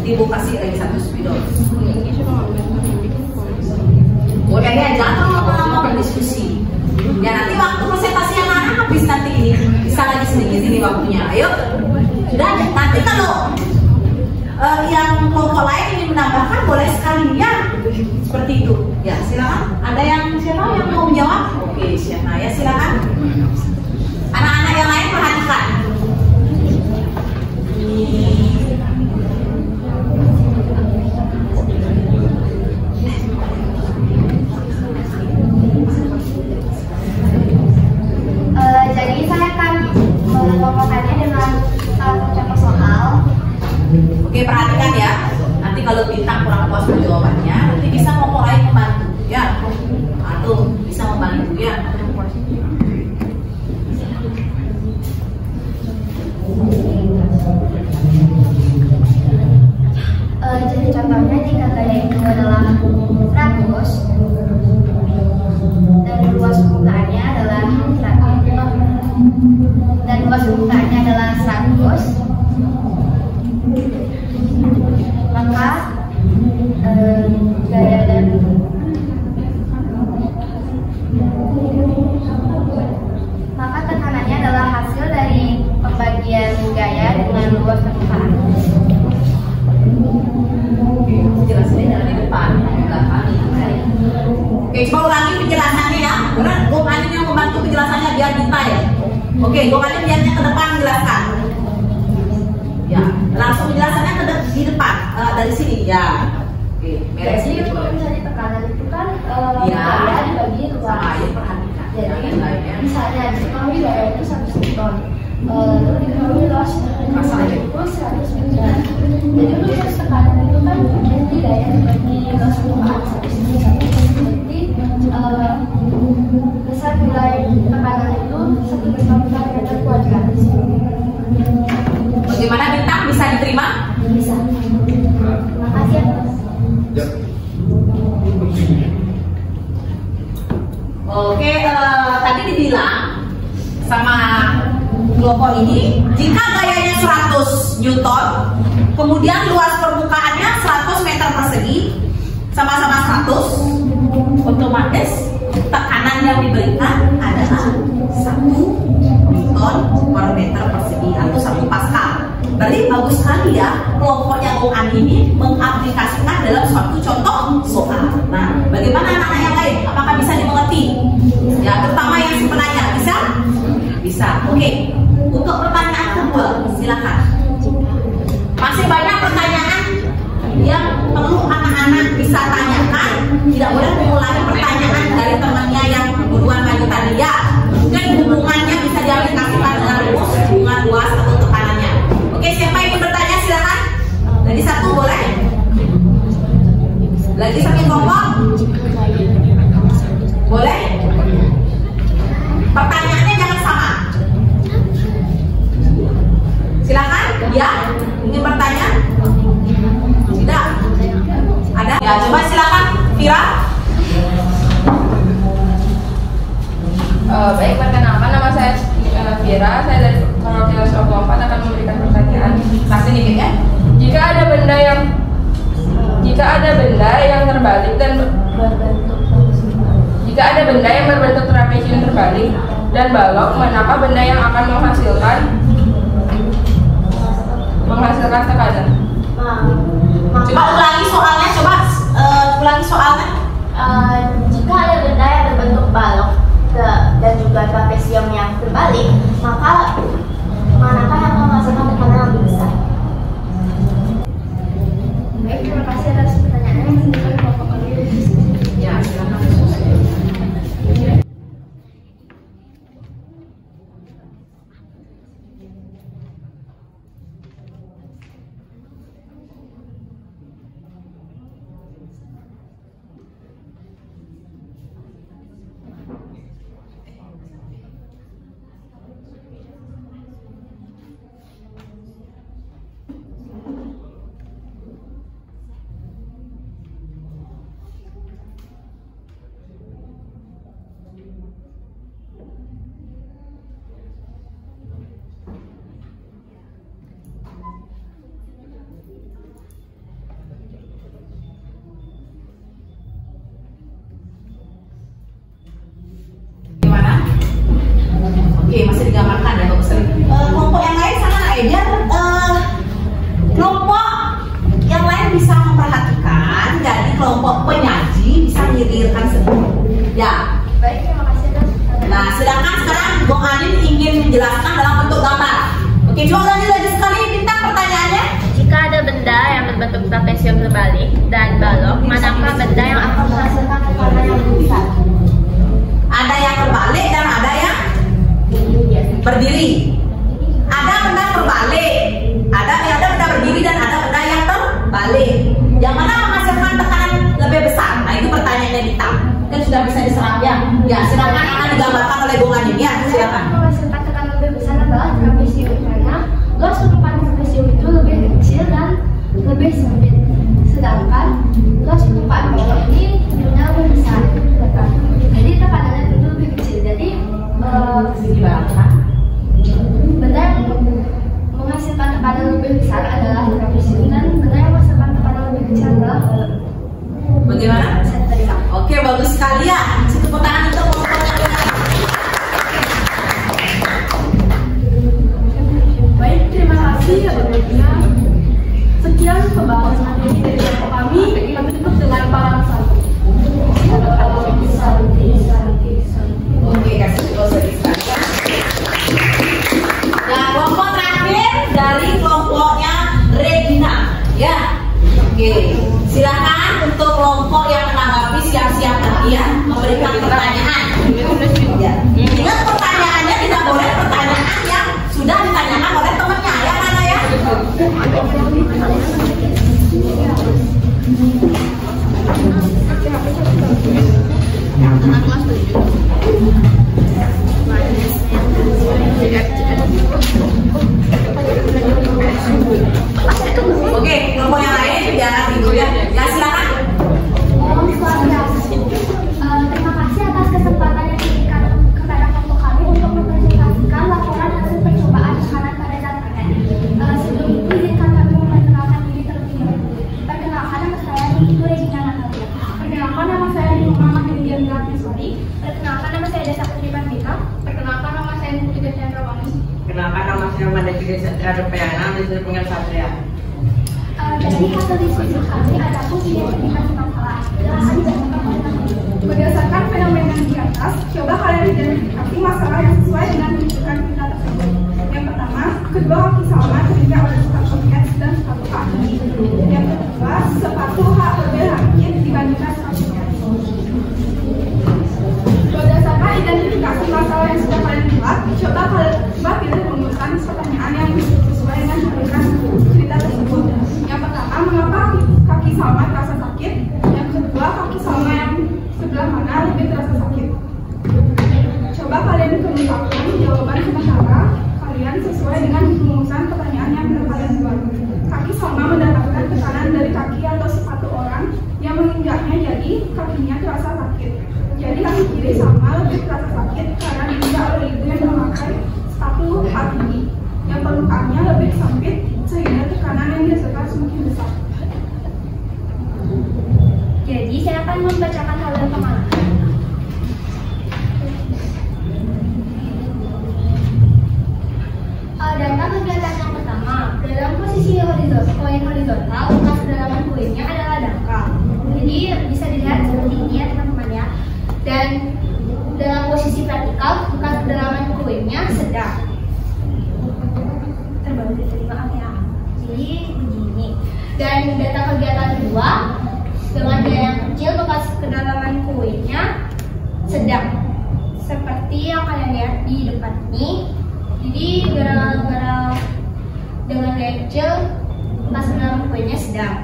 Ibu kasih lagi satu spidol. Boleh ya, jangan lama-lama berdiskusi. Ya nanti waktu presentasi yang mana habis nanti ini, bisa lagi sedikit ini waktunya. Ayo, sudah. Nanti kalau yang kelompok lain ingin menambahkan boleh sekalian seperti itu. Ya silakan. Ada yang siapa yang mau menjawab? Oke, siapa ya silakan. Anak-anak yang lain perhatikan. Jadi saya akan mengelompokkannya dengan satu contoh soal. Oke, perhatikan ya. Nanti kalau Bintang kurang puas jawabannya, nanti bisa kelompok lain membantu ya. Atau bisa membantu ya. Jadi contohnya jika gaya itu adalah 100 dan luas permukaannya adalah 100, maka gaya dan maka tekanannya adalah hasil dari pembagian gaya dengan luas permukaan. Penjelasannya dari depan, belakang. Oke, coba ulangi penjelasannya ya. Benar, Bung Adin yang membantu penjelasannya biar detail ya. Oke, Bung Adin biarnya ke depan menjelaskan. Ya, langsung penjelasannya di depan dari sini ya. Oke, beres Jadi ini untuk boleh. misalnya tekanan itu kan Ya. gaya dibagi luas. Sama aja perhatikan. Jadi Jangan lainnya. misalnya kalau di gaya itu 1 ton, terus di Masalahnya itu 100 meter. Jadi untuk tekanan itu kan berarti gaya seperti gas permukaan 1 berarti besar nilai tekanan itu 1,4 meter kuadrat. bagaimana Bintang, bisa diterima? Bisa. Makasih ya, Mas. Oke, tadi dibilang sama kelompok ini, jika gayanya 100 Newton, kemudian luas permukaannya 100 meter persegi, sama-sama 100, otomatis tekanan yang diberikan adalah 1 Newton per meter persegi atau 1 Pascal. Berarti bagus sekali ya kelompoknya Bung An ini mengaplikasikan dalam suatu contoh soal. Nah, bagaimana anak-anak yang lain? Apakah bisa dimengerti? Ya, terutama yang si penanya, bisa? Bisa. Oke. Untuk pertanyaan kedua, silakan. Masih banyak pertanyaan yang perlu anak-anak bisa tanyakan. Tidak boleh mengulangi pertanyaan dari temannya yang duluan maju tadi ya. Mungkin hubungannya bisa diaplikasikan dengan rumus hubungan luas atau tekanannya. Oke, siapa yang ingin bertanya silakan. Dari satu boleh. Lagi saking kelompok. Boleh. Pertanyaannya jangan sama. Silakan. Ya, ingin bertanya? Tidak. Ada? Ya, coba silakan. Vira. Baik, perkenalkan nama saya Vira. Saya dari Fakultas Ilmu 4 akan memberikan pertanyaan. Kasih nih ya. Jika ada benda yang terbalik dan jika ada benda yang berbentuk trapesium terbalik dan balok, manakah benda yang akan menghasilkan tekanan? Coba ulangi soalnya, ulangi soalnya. Jika ada benda yang berbentuk balok dan juga trapesium yang terbalik, maka manakah yang akan menghasilkan tekanan yang lebih besar? Baik, terima kasih atas pertanyaannya. Silakan kelompok kalian. Ya, silakan. Oke, masih digambarkan ya bagus sekali. Kelompok yang lain sana biar kelompok yang lain bisa memperhatikan. Jadi kelompok penyaji bisa menyirirkan sendiri. Ya. Baik, terima kasih atas pertanyaan. Nah, sedangkan sekarang Bung Anin ingin menjelaskan dalam bentuk gambar. Oke, coba ulangi lagi sekali Bintang pertanyaannya. Jika ada benda yang berbentuk trapesium terbalik dan balok, manakah benda yang akan menghasilkan tekanan yang lebih besar? Ada yang terbalik dan ada yang berdiri. Ada benda terbalik, ada benda berdiri dan ada benda yang terbalik. Yang mana menghasilkan tekanan lebih besar? Nah, itu pertanyaannya Bintang. Kan sudah bisa diserap ya. Ya, silakan akan digambarkan oleh Bung Anin ya. Silakan. Menghasilkan tekanan lebih besar adalah trapesium karena luas permukaan trapesium itu lebih kecil dan lebih sempit. Sedangkan luas permukaan balok ini tentunya lebih besar. Jadi tekanannya tentu lebih kecil. Jadi benda yang menghasilkan tekanan lebih besar adalah trapesium dan benda yang menghasilkan tekanan lebih kecil adalah balok. Bagaimana? Oke, bagus sekali ya. Tepuk tangan untuk kelompoknya. Baik, terima kasih ya Bapak. Sekian pembahasan materi dari kelompok kami tutup dengan para santri. Oke, kasih sekali. Nah, kelompok terakhir dari kelompoknya Regina, ya. Oke, silakan untuk kelompok yang menanggapi siap-siap tadi ya, memberikan pertanyaan. Ya. Ingat pertanyaannya tidak boleh pertanyaan yang sudah ditanyakan oleh temannya. Ada Payana, Distrik Pengel Satria. Dari hasil diskusi kami ada pun identifikasi masalah. Silahkan dibacakan oleh kami. Berdasarkan fenomena di atas, coba kalian identifikasi masalah yang sesuai dengan rujukan kita tersebut. Yang pertama, kedua kaki Salma terikat oleh sepatu kets dan sepatu kaki. Yang kedua, sepatu hak lebih rakit dibandingkan sepatu kets. Berdasarkan identifikasi masalah yang sudah kalian buat, coba pilih rumusan pertanyaan yang sesuai dengan rujukan cerita tersebut. Yang pertama, mengapa kaki Salma terasa sakit? Yang kedua, kaki Salma yang sebelah mana lebih terasa sakit? Coba kalian kemukakan jawaban sementara kalian sesuai dengan rumusan pertanyaan yang sudah kalian buat. Kaki Salma mendapatkan tekanan dari kaki atau sepatu orang yang menginjaknya, jadi kakinya terasa sakit. Jadi kaki kiri Salma lebih terasa sakit karena diinjak oleh ibu yang memakai sepatu hak tinggi yang permukaannya lebih sempit sehingga tekanan yang dirasakan semakin besar. Jadi saya akan membacakan hal yang kemana. Data kegiatan yang pertama, dalam posisi horizontal, bekas kedalaman kuilnya adalah dangkal. Jadi bisa dilihat seperti ini ya teman-teman ya. Dan dalam posisi vertikal, bekas kedalaman kuilnya sedang. Terbaru diterima ya. Jadi begini. Dan data kegiatan kedua, dengan daya yang kecil, bekas kedalaman kuilnya sedang. Seperti yang kalian lihat di depan ini. Jadi gara-gara dengan daya kecil, bekas kedalaman kuilnya sedang.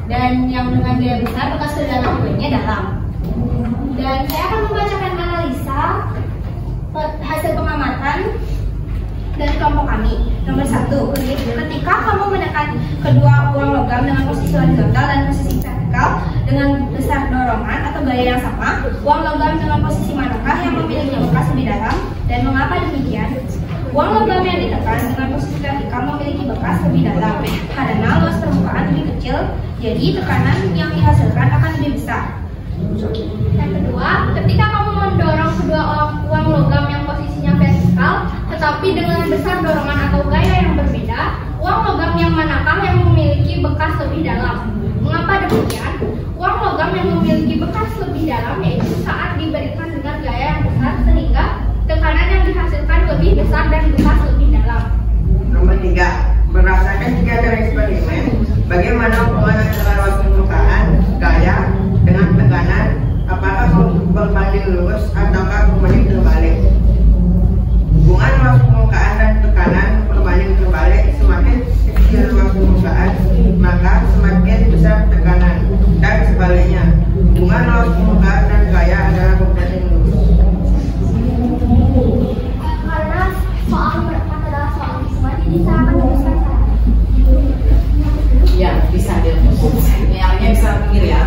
Dan yang dengan daya besar, bekas kedalaman kuilnya dalam. Dan saya akan membacakan analisa hasil pengamatan dari kelompok kami. Nomor 1, ketika kamu menekan kedua uang logam dengan posisi horizontal dan posisi vertikal dengan besar dorongan atau gaya yang sama, uang logam dengan posisi manakah yang memiliki bekas lebih dalam dan mengapa demikian? Uang logam yang ditekan dengan posisi vertikal memiliki bekas lebih dalam karena luas permukaan lebih kecil, jadi tekanan yang dihasilkan akan lebih besar. Yang kedua, ketika kamu mendorong kedua uang logam yang posisinya vertikal tetapi dengan besar dorongan atau gaya yang berbeda, uang logam yang manakah yang memiliki bekas lebih dalam? Mengapa demikian? Uang logam yang memiliki bekas lebih dalam yaitu saat diberikan dengan gaya yang besar sehingga tekanan yang dihasilkan lebih besar dan bekas lebih dalam. Nomor 3, berdasarkan kegiatan eksperimen, bagaimana hubungan antara luas permukaan, gaya, dengan tekanan, apakah berbanding lurus ataukah berbanding terbalik? Hubungan luas permukaan dan tekanan berbanding terbalik, semakin kecil luas permukaan, maka semakin besar tekanan, dan sebaliknya, hubungan luas permukaan dan gaya adalah berbanding lurus. Karena soal mereka adalah soal semua, jadi saya akan menuliskan saya. Ya, bisa dirumus. Yang bisa pikir ya.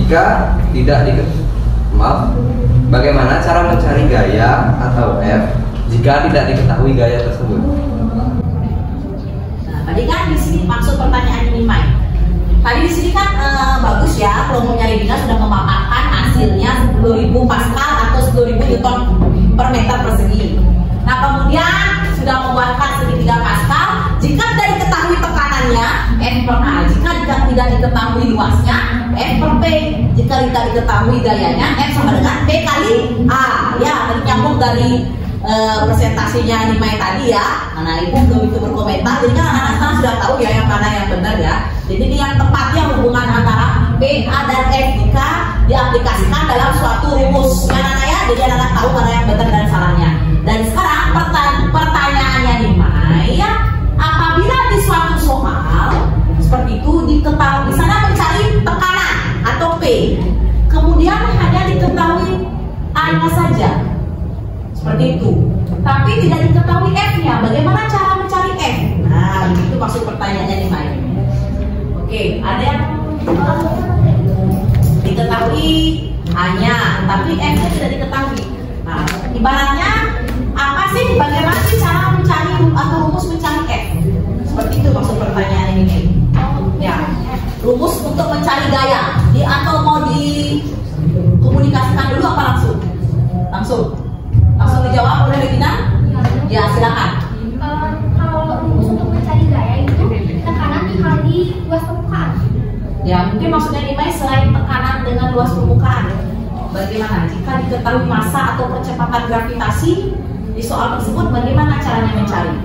Jika tidak bagaimana cara mencari gaya atau F jika tidak diketahui gaya tersebut? Nah, tadi kan di sini maksud pertanyaan ini, Mai. Tadi di sini kan bagus ya, kelompoknya Regina sudah memaparkan hasilnya 10.000 Pascal atau 10.000 Newton per meter persegi. Nah, kemudian sudah membuatkan segitiga Pascal. Jika tidak diketahui tekanannya, F per A. Jika tidak diketahui luasnya, F per P. Jika tidak diketahui gayanya, F sama dengan P kali A. Ya, tadi nyambung dari presentasinya Nimai tadi ya. Nah, ibu begitu berkomentar, jadi kan anak-anak sekarang sudah tahu ya yang mana yang benar ya. Jadi ini yang tepatnya hubungan antara P, A, dan F jika diaplikasikan dalam suatu rumus. Ya anak-anak ya, jadi anak-anak tahu mana yang benar dan salahnya. Dan sekarang pertanyaannya Nimai ya, apabila di suatu soal seperti itu diketahui, misalnya mencari tekanan atau P, kemudian hanya diketahui A-nya saja. Seperti itu, tapi tidak diketahui F-nya. Bagaimana cara mencari F? Nah, itu maksud pertanyaannya nih, Mai. Oke, ada yang diketahui hanya, tapi F-nya tidak diketahui. Nah, ibaratnya apa sih? Bagaimana sih cara mencari atau rumus mencari F? Seperti itu maksud pertanyaan ini. Ya, rumus untuk mencari gaya. Atau mau dikomunikasikan dulu apa langsung? Langsung dijawab oleh Regina? Ya, silakan. Kalau rumus untuk mencari gaya itu tekanan dikali luas permukaan. Ya, mungkin maksudnya Nimai selain tekanan dengan luas permukaan, bagaimana jika diketahui massa atau percepatan gravitasi di soal tersebut, bagaimana caranya mencari?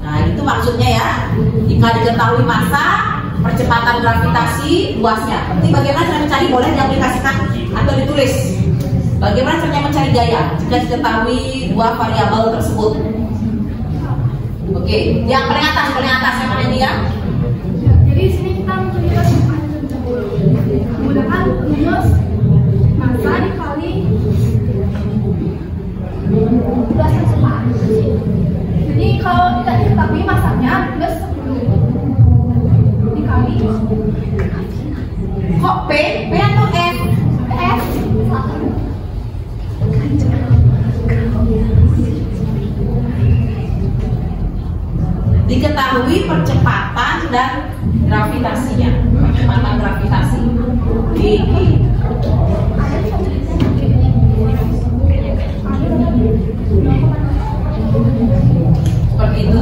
Nah, itu maksudnya ya. Jika diketahui massa, percepatan gravitasi, luasnya. Berarti bagaimana cara mencari? Boleh diaplikasikan atau ditulis. Bagaimana caranya mencari gaya jika diketahui dua variabel tersebut? Oke, yang paling atas yang mana ini ya? Jadi di sini kita menggunakan rumus massa dikali luas permukaan. Jadi kalau tidak diketahui massanya plus 10 dikali. Kok P atau F? F. Diketahui percepatan dan gravitasinya, percepatan gravitasi G. Seperti itu.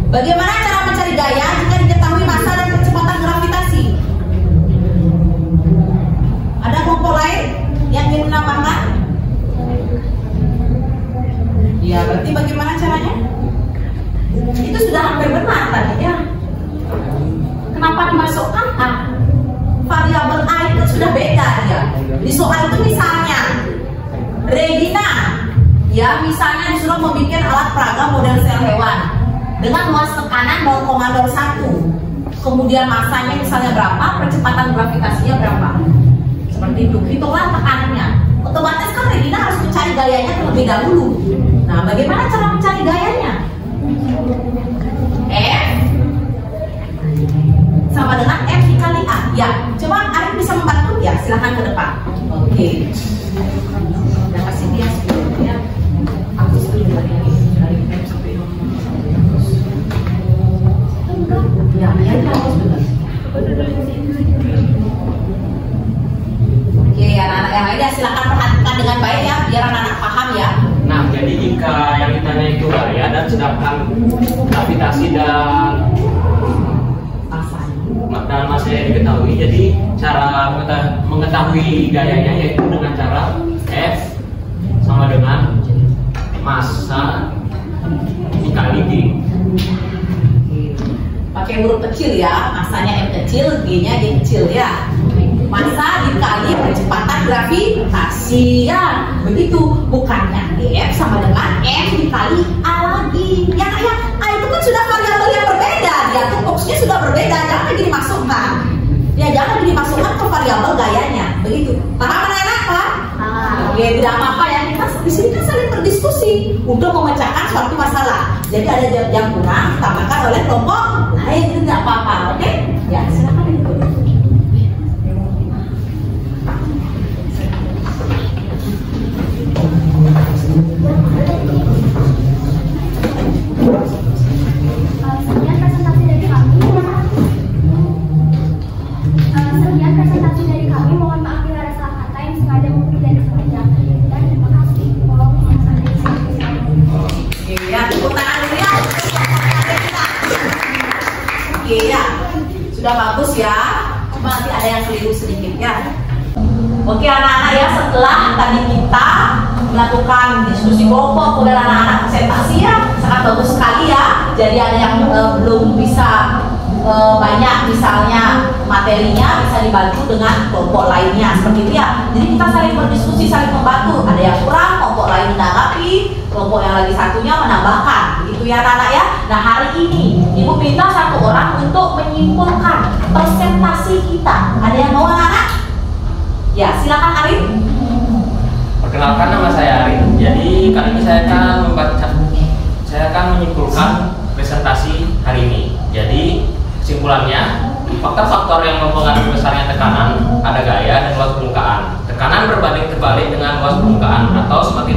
Bagaimana cara mencari gaya jika diketahui massa dan percepatan gravitasi? Ada kelompok lain yang ingin menambahkan? Ya, berarti bagaimana caranya? Itu sudah hampir benar tadi ya. Kenapa dimasukkan A? Variabel A itu sudah beda ya. Di soal itu misalnya Regina, ya misalnya disuruh membuat alat peraga model sel hewan dengan luas tekanan 0,01, kemudian massanya misalnya berapa, percepatan gravitasinya berapa, seperti itu. Hitunglah tekanannya. Otomatis kan Regina harus mencari gayanya terlebih dahulu. Nah, bagaimana cara mencari gayanya? F sama dengan F dikali A. Ya, coba Arif bisa membantu ya, silahkan ke depan. Oke. Udah kasih dia sebelumnya. Aku setuju dari F sampai ya, itu harus benar. Oke, anak-anak yang lainnya silakan perhatikan dengan baik ya, biar anak-anak paham ya. Nah, jadi jika yang ditanya itu gaya dan sedangkan gravitasi dan massa yang diketahui, jadi cara mengetahui gayanya yaitu dengan cara F sama dengan massa dikali G. Pakai huruf kecil ya, massanya M kecil, G-nya G kecil ya. massa dikali kecepatan gravitasi ya. Begitu, bukannya F sama dengan F dikali A lagi. Ya A itu kan sudah variabel yang berbeda, dia tuh boxnya sudah berbeda, jangan lagi dimasukkan. Ya jangan lagi dimasukkan ke variabel gayanya. Begitu. Paham anak-anak, Pak? Oke, tidak apa-apa ya. Kita di sini kan saling berdiskusi untuk memecahkan suatu masalah. Jadi ada yang kurang ditambahkan oleh kelompok lain, itu tidak apa-apa. Oke? Ya, silakan ikut. Sekian presentasi dari kami. Mohon maaf bila ada salah kata yang sengaja maupun tidak disengaja. Dan terima kasih. Oke ya, tepuk tangan dulu ya. Oke ya, sudah bagus ya. Cuma nanti ada yang keliru sedikit ya. Oke anak-anak ya, setelah tadi kita melakukan diskusi kelompok, kemudian anak-anak presentasi ya, sangat bagus sekali ya. Jadi ada yang belum bisa banyak misalnya materinya bisa dibantu dengan kelompok lainnya seperti itu ya. Jadi kita saling berdiskusi, saling membantu. Ada yang kurang, kelompok lain menanggapi, kelompok yang lagi satunya menambahkan. Begitu ya anak-anak ya. Nah hari ini Ibu minta satu orang untuk menyimpulkan presentasi kita. Ada yang mau anak-anak? Ya silakan Arif. Perkenalkan, nama saya Arif. Jadi kali ini saya akan menyimpulkan presentasi hari ini. Jadi kesimpulannya, faktor-faktor yang mempengaruhi besarnya tekanan ada gaya dan luas permukaan. Tekanan berbanding terbalik dengan luas permukaan, atau semakin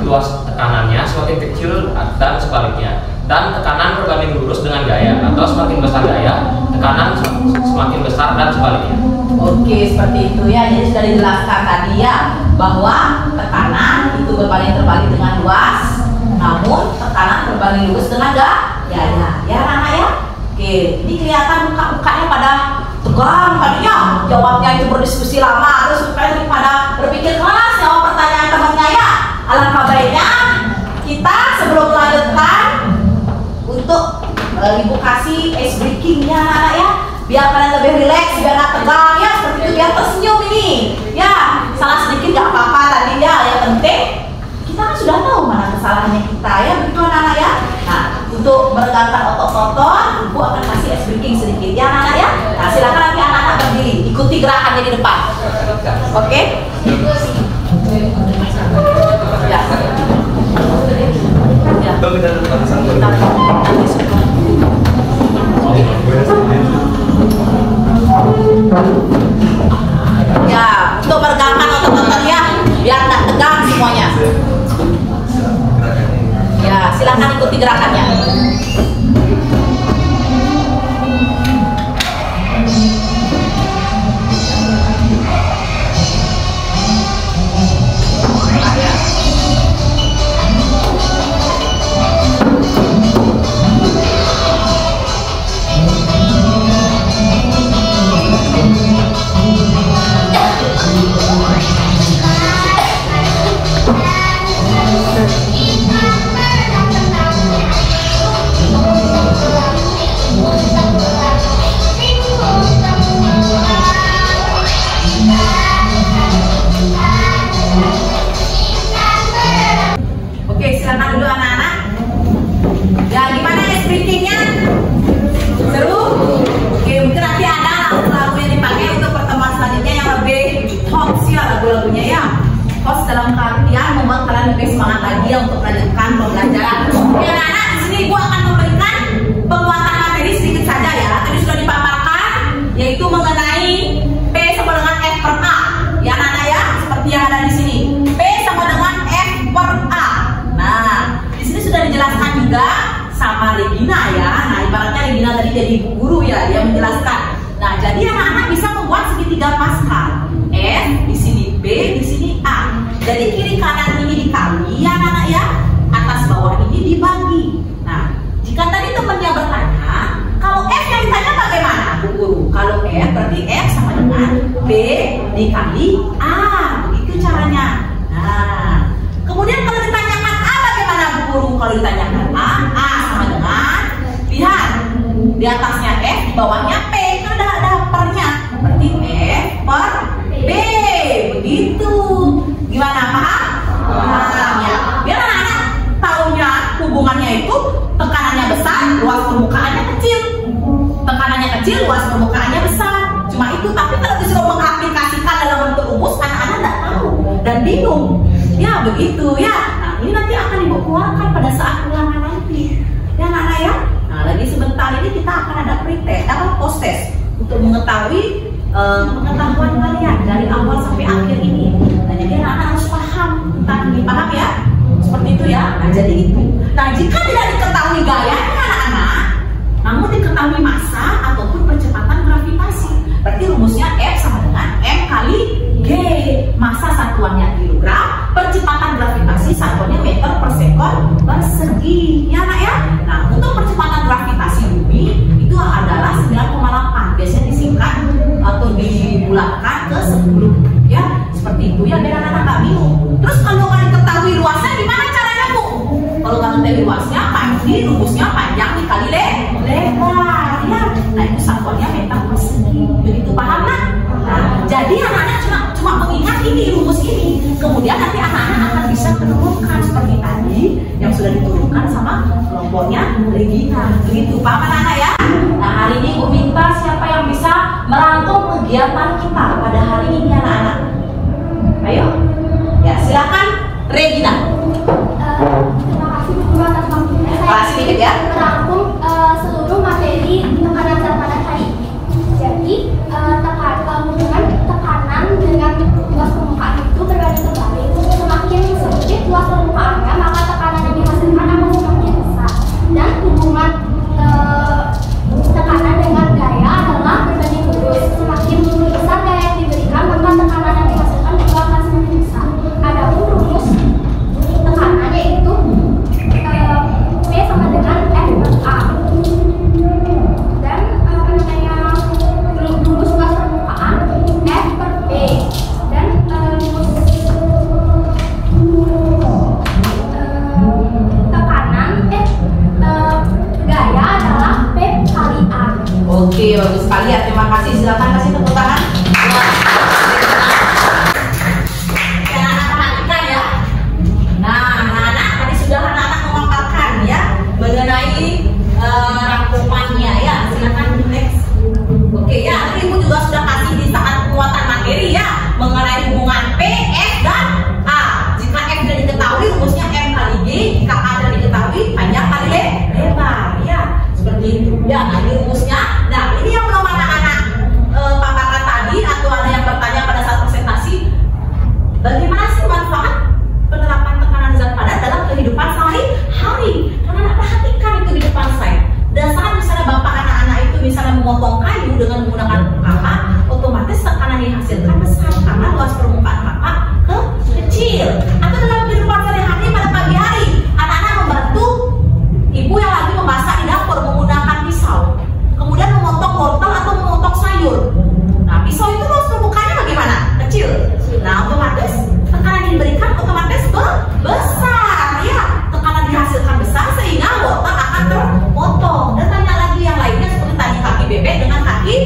luas tekanannya semakin kecil dan sebaliknya. Dan tekanan berbanding lurus dengan gaya, atau semakin besar gaya, tekanan semakin besar dan sebaliknya. Oke, seperti itu ya. Jadi sudah dijelaskan tadi ya bahwa tekanan itu berbanding terbalik dengan luas, namun tekanan berbanding lurus dengan gaya. Ya anak-anak ya. Oke, ini kelihatan muka-mukanya pada tegang tadinya, jawabnya itu berdiskusi lama, terus mukanya pada berpikir keras jawab pertanyaan temannya ya. Alangkah baiknya kita sebelum melanjutkan untuk Ibu kasih ice breakingnya anak-anak ya, biar kalian lebih rileks, biar nggak tegang ya, seperti itu, biar tersenyum ini ya. Salah sedikit nggak apa-apa tadi ya, yang penting kita kan sudah tahu mana kesalahannya kita ya, begitu anak-anak ya. Nah, untuk meregangkan otot-otot, Ibu akan kasih ice breaking sedikit ya anak-anak ya. Nah, silakan nanti anak-anak berdiri, ikuti gerakannya di depan. Oke? Ya. Ya, untuk meregangkan otot-ototnya biar nggak tegang semuanya. Ya, silakan ikuti gerakannya. Dalam artian membuat kalian lebih semangat lagi ya untuk melanjutkan pembelajaran. Oke anak-anak, di sini Ibu akan memberikan penguatan materi sedikit saja ya. Tadi sudah dipaparkan, yaitu mengenai P sama dengan F per A. Ya anak-anak ya, seperti yang ada di sini. P sama dengan F per A. Nah, di sini sudah dijelaskan juga sama Regina ya. Nah, ibaratnya Regina tadi jadi ibu guru ya, dia menjelaskan. Nah, jadi anak-anak bisa membuat segitiga Pascal. F di sini B, di sini A. Jadi kiri kanan ini dikali ya anak-anak ya, atas bawah ini dibagi. Nah, jika tadi temannya bertanya, kalau F yang ditanya bagaimana Bu Guru? Kalau F berarti F sama dengan B dikali A, begitu caranya. Nah, kemudian kalau ditanyakan A bagaimana Bu Guru? Kalau ditanyakan A sama dengan, lihat di atasnya F, di bawahnya P, kan ada pernya, berarti F dan bingung. Ya begitu ya. Nah ini nanti akan Ibu keluarkan pada saat ulangan nanti. Ya anak-anak ya. Nah lagi sebentar ini kita akan ada pretest atau post test untuk mengetahui pengetahuan kalian dari awal sampai akhir ini. Nah jadi anak-anak harus paham tentang ini, paham ya? Seperti itu ya. Nah jadi itu. Nah jika tidak diketahui gayanya anak-anak, namun diketahui massa ataupun percepatan gravitasi, berarti rumusnya F sama dengan M kali G. Massa satuannya kilogram, percepatan gravitasi satuannya meter per sekon persegi. Ya anak ya. Nah untuk percepatan gravitasi bumi itu adalah 9,8. Biasanya disingkat atau dibulatkan ke 10. Ya seperti itu ya, biar anak-anak nggak bingung. Terus kalau kalian ketahui luasnya gimana caranya Bu? Kalau kalian ketahui luasnya, pasti rumusnya panjang dikali lebar ya. Nah itu satuannya meter persegi. Begitu paham kan? Nah, jadi anak-anak cuma mengingat ini rumus ini. Kemudian nanti anak-anak akan bisa menurunkan seperti tadi yang sudah diturunkan sama kelompoknya Regina. Begitu paham anak-anak ya? Nah hari ini Ibu minta siapa yang bisa merangkum kegiatan kita pada hari ini anak-anak. Ayo. Ya silakan Regina. Terima kasih Bu Guru atas waktunya. Saya sedikit ya. merangkum seluruh materi tekanan zat padat hari ini. Jadi hubungan tekanan dengan luas permukaan itu berbanding terbalik. Semakin sempit luas permukaannya, maka tekanan yang dihasilkan akan semakin besar. Dan hubungan tekanan dengan gaya adalah berbanding lurus. Semakin besar gaya yang diberikan, maka tekanan yang dihasilkan juga akan semakin besar. Adapun rumus tekanan yaitu P sama dengan F per A. Dan rumus luas permukaan F per P. Dan tekanan gaya adalah P kali A. Oke, bagus sekali ya. Terima kasih. Silakan kasih tepuk tangan. Anak-anak ya. Nah, anak-anak tadi sudah anak-anak memaparkan ya mengenai rangkumannya ya. Silakan next. Oke ya, nanti Ibu juga sudah kasih di saat penguatan materi ya mengenai hubungan P, F dan A. Jika F sudah diketahui, rumusnya M kali G. Jika A sudah diketahui, panjang kali lebar ya. Seperti itu ya. Nah ini rumusnya. Nah ini yang belum anak-anak paparkan tadi atau ada yang bertanya pada saat presentasi, bagaimana sih manfaat penerapan tekanan zat padat dalam kehidupan sehari-hari? Karena anak perhatikan itu di depan saya. Dan saat misalnya bapak anak-anak itu misalnya memotong kayu dengan menggunakan kakak, otomatis tekanan yang dihasilkan besar karena luas permukaan kakak kecil. Atau dalam kehidupan sehari-hari pada pagi hari, anak-anak membantu ibu yang lagi memasak di dapur menggunakan pisau, kemudian memotong wortel atau memotong sayur. Nah pisau itu luas permukaannya bagaimana? Kecil. Nah otomatis tekanan yang diberikan otomatis besar ya. Tekanan dihasilkan besar sehingga wortel akan terpotong. Dan tanya lagi yang lainnya seperti tadi kaki bebek dengan kaki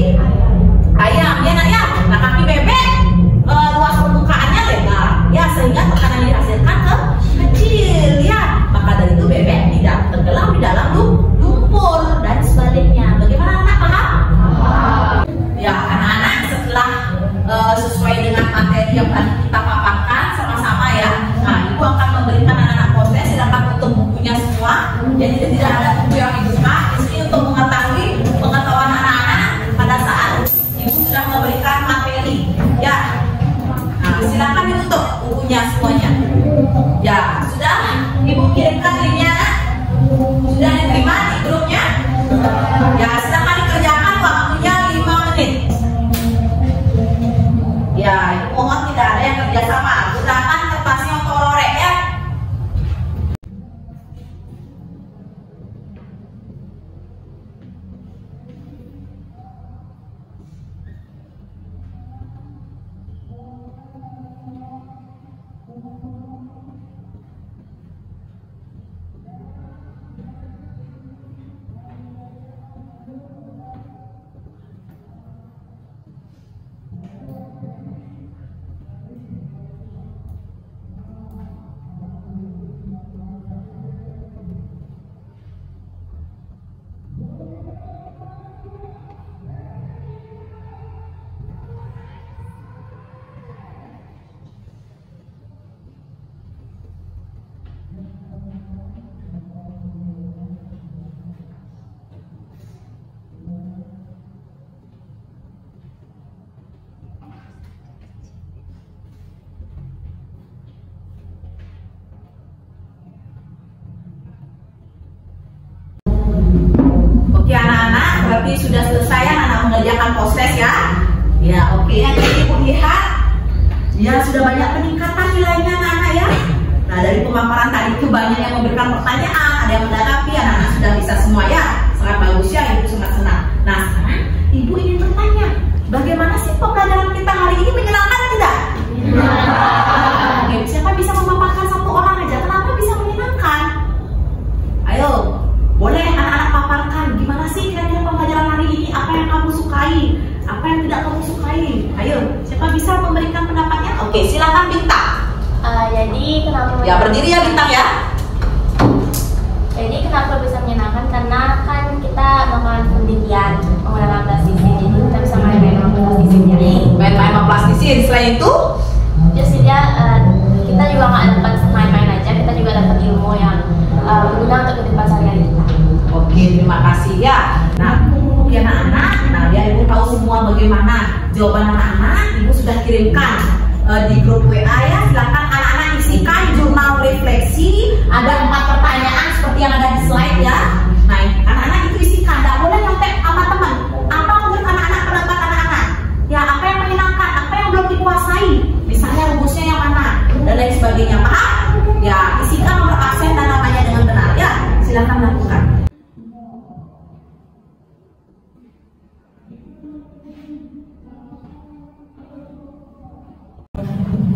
berarti sudah selesai ya anak mengerjakan proses ya. Ya oke ya, jadi Ibu lihat ya sudah banyak peningkatan nilainya anak-anak ya. Nah dari pemaparan tadi itu banyak yang memberikan pertanyaan, ada yang menanggapi, anak-anak sudah bisa semua ya. Sangat bagus ya, Ibu sangat senang. Nah sekarang Ibu ingin bertanya, bagaimana sih pembelajaran kita hari ini, menyenangkan tidak? Oke, siapa bisa memaparkan satu orang aja, kenapa bisa menyenangkan? Ayo, boleh anak-anak paparkan, gimana sih kira-kira pembelajaran hari ini, apa yang kamu sukai, apa yang tidak kamu sukai? Ayo, siapa bisa memberikan pendapatnya? Oke, silakan Bintang. Jadi kenapa? Ya berdiri ya Bintang ya. Jadi kenapa bisa menyenangkan? Karena kan kita melakukan penelitian menggunakan plastisin, jadi kita bisa main-main sama plastisin. Main-main sama plastisin. Selain itu, justru kita juga nggak dapat main-main aja, kita juga dapat ilmu yang berguna untuk kehidupan sehari-hari kita. oke, terima kasih ya. Nah, untuk anak-anak, nah biar Ibu tahu semua bagaimana jawaban anak-anak, Ibu sudah kirimkan di grup WA ya. Silakan anak-anak isikan jurnal refleksi. Ada 4 pertanyaan seperti yang ada di slide ya. Nah, anak-anak itu isikan. Tidak boleh nyontek sama teman. Apa menurut anak-anak, pendapat anak-anak? Ya, apa yang menyenangkan, apa yang belum dikuasai? Misalnya rumusnya yang mana dan lain sebagainya. Paham? Ya, isikan nomor absen dan namanya dengan benar ya. Silakan lakukan.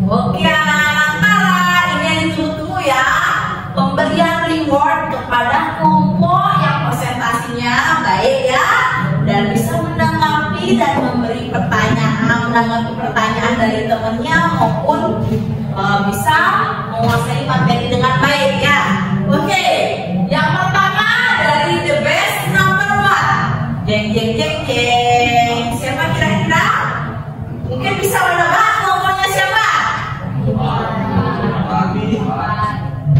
Oke anak-anak, ini yang ditunggu ya, pemberian reward kepada kelompok yang presentasinya baik ya, dan bisa menanggapi dan memberi pertanyaan, menanggapi pertanyaan dari temannya maupun bisa menguasai materi dengan baik ya. Oke, yang pertama dari the best number 1. Jeng jeng jeng jeng. Siapa kira-kira? Mungkin bisa menebak kelompoknya siapa?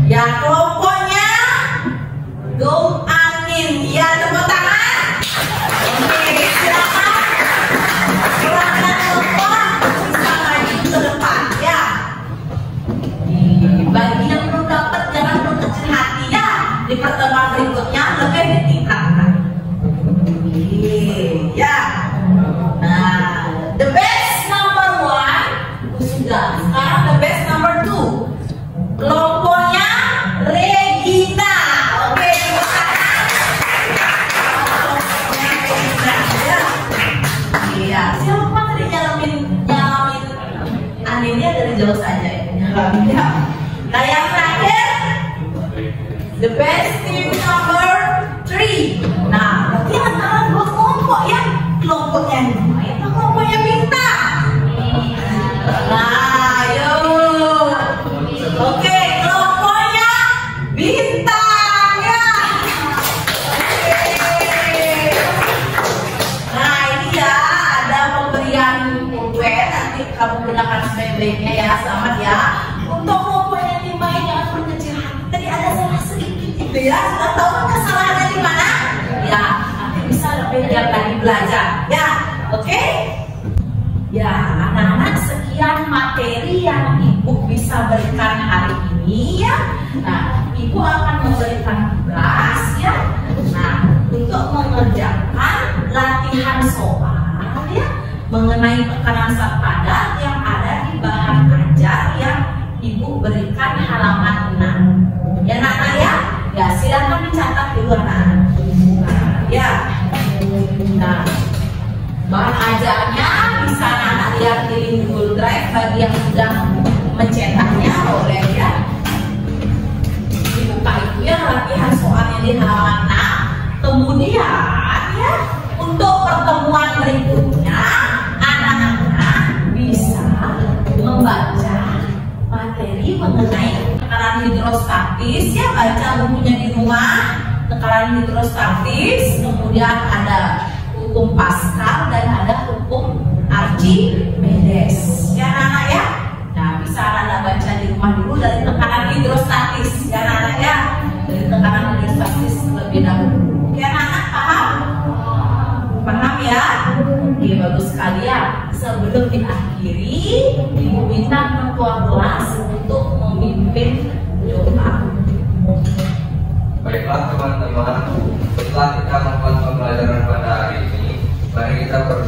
Ya, kelompoknya Dom Amin. Ya, tepuk tangan. Oke, silakan. Silakan kelompok bisa maju ke depan ya. Bagi yang belum dapat jangan berkecil hati ya. Di pertemuan berikutnya lebih ditingkatkan. Ya. Nah, the best number 1 sudah. Sekarang the best number 2. Kelompoknya Regina. Oke, terima kasih. Kelompoknya Regina ya. Iya, siapa tadi nyalamin anginnya dari jauh saja ya. Nah, yang terakhir the best team number 3. Nah, berarti antara 2 kelompok ya. Kelompoknya Nima atau kelompoknya Bintang. Nah, yuk. Oke, kelompoknya Bintang ya. Oke. Nah, ini ya ada pemberian pulpen, nanti kamu gunakan sebaik-baiknya ya, selamat ya. Untuk kelompoknya Nima jangan berkecil hati. Tadi ada salah sedikit gitu ya. Sudah tahu kesalahannya di mana? Ya, nanti bisa lebih giat lagi belajar ya. Oke? Ya, anak-anak, sekian materi yang Ibu bisa berikan hari ini ya. Nah, Ibu akan memberikan tugas ya. Nah, untuk mengerjakan latihan soal ya mengenai tekanan zat padat yang ada di bahan ajar yang Ibu berikan halaman 6. Ya, anak-anak ya. Ya, silakan dicatat dulu anak-anak. Nah, ya. Nah, bahan ajarnya bisa anak lihat di Google Drive. Bagi yang sudah mencetaknya boleh ya dibuka itu ya, latihan soalnya di halaman 6. Kemudian ya, untuk pertemuan berikutnya anak-anak bisa membaca materi mengenai tekanan hidrostatis ya. Baca bukunya di rumah, tekanan hidrostatis, kemudian ada hukum Pascal dan ada hukum Archimedes ya anak-anak ya. Nah, bisa anak-anak baca di rumah dulu dari tekanan hidrostatis ya anak-anak ya, dari tekanan hidrostatis terlebih dahulu. Oke anak-anak, paham? Paham ya? Oke, bagus sekali ya. Sebelum diakhiri, Ibu minta ketua kelas untuk memimpin doa. Baiklah teman-teman, setelah kita melakukan pembelajaran pada hari kita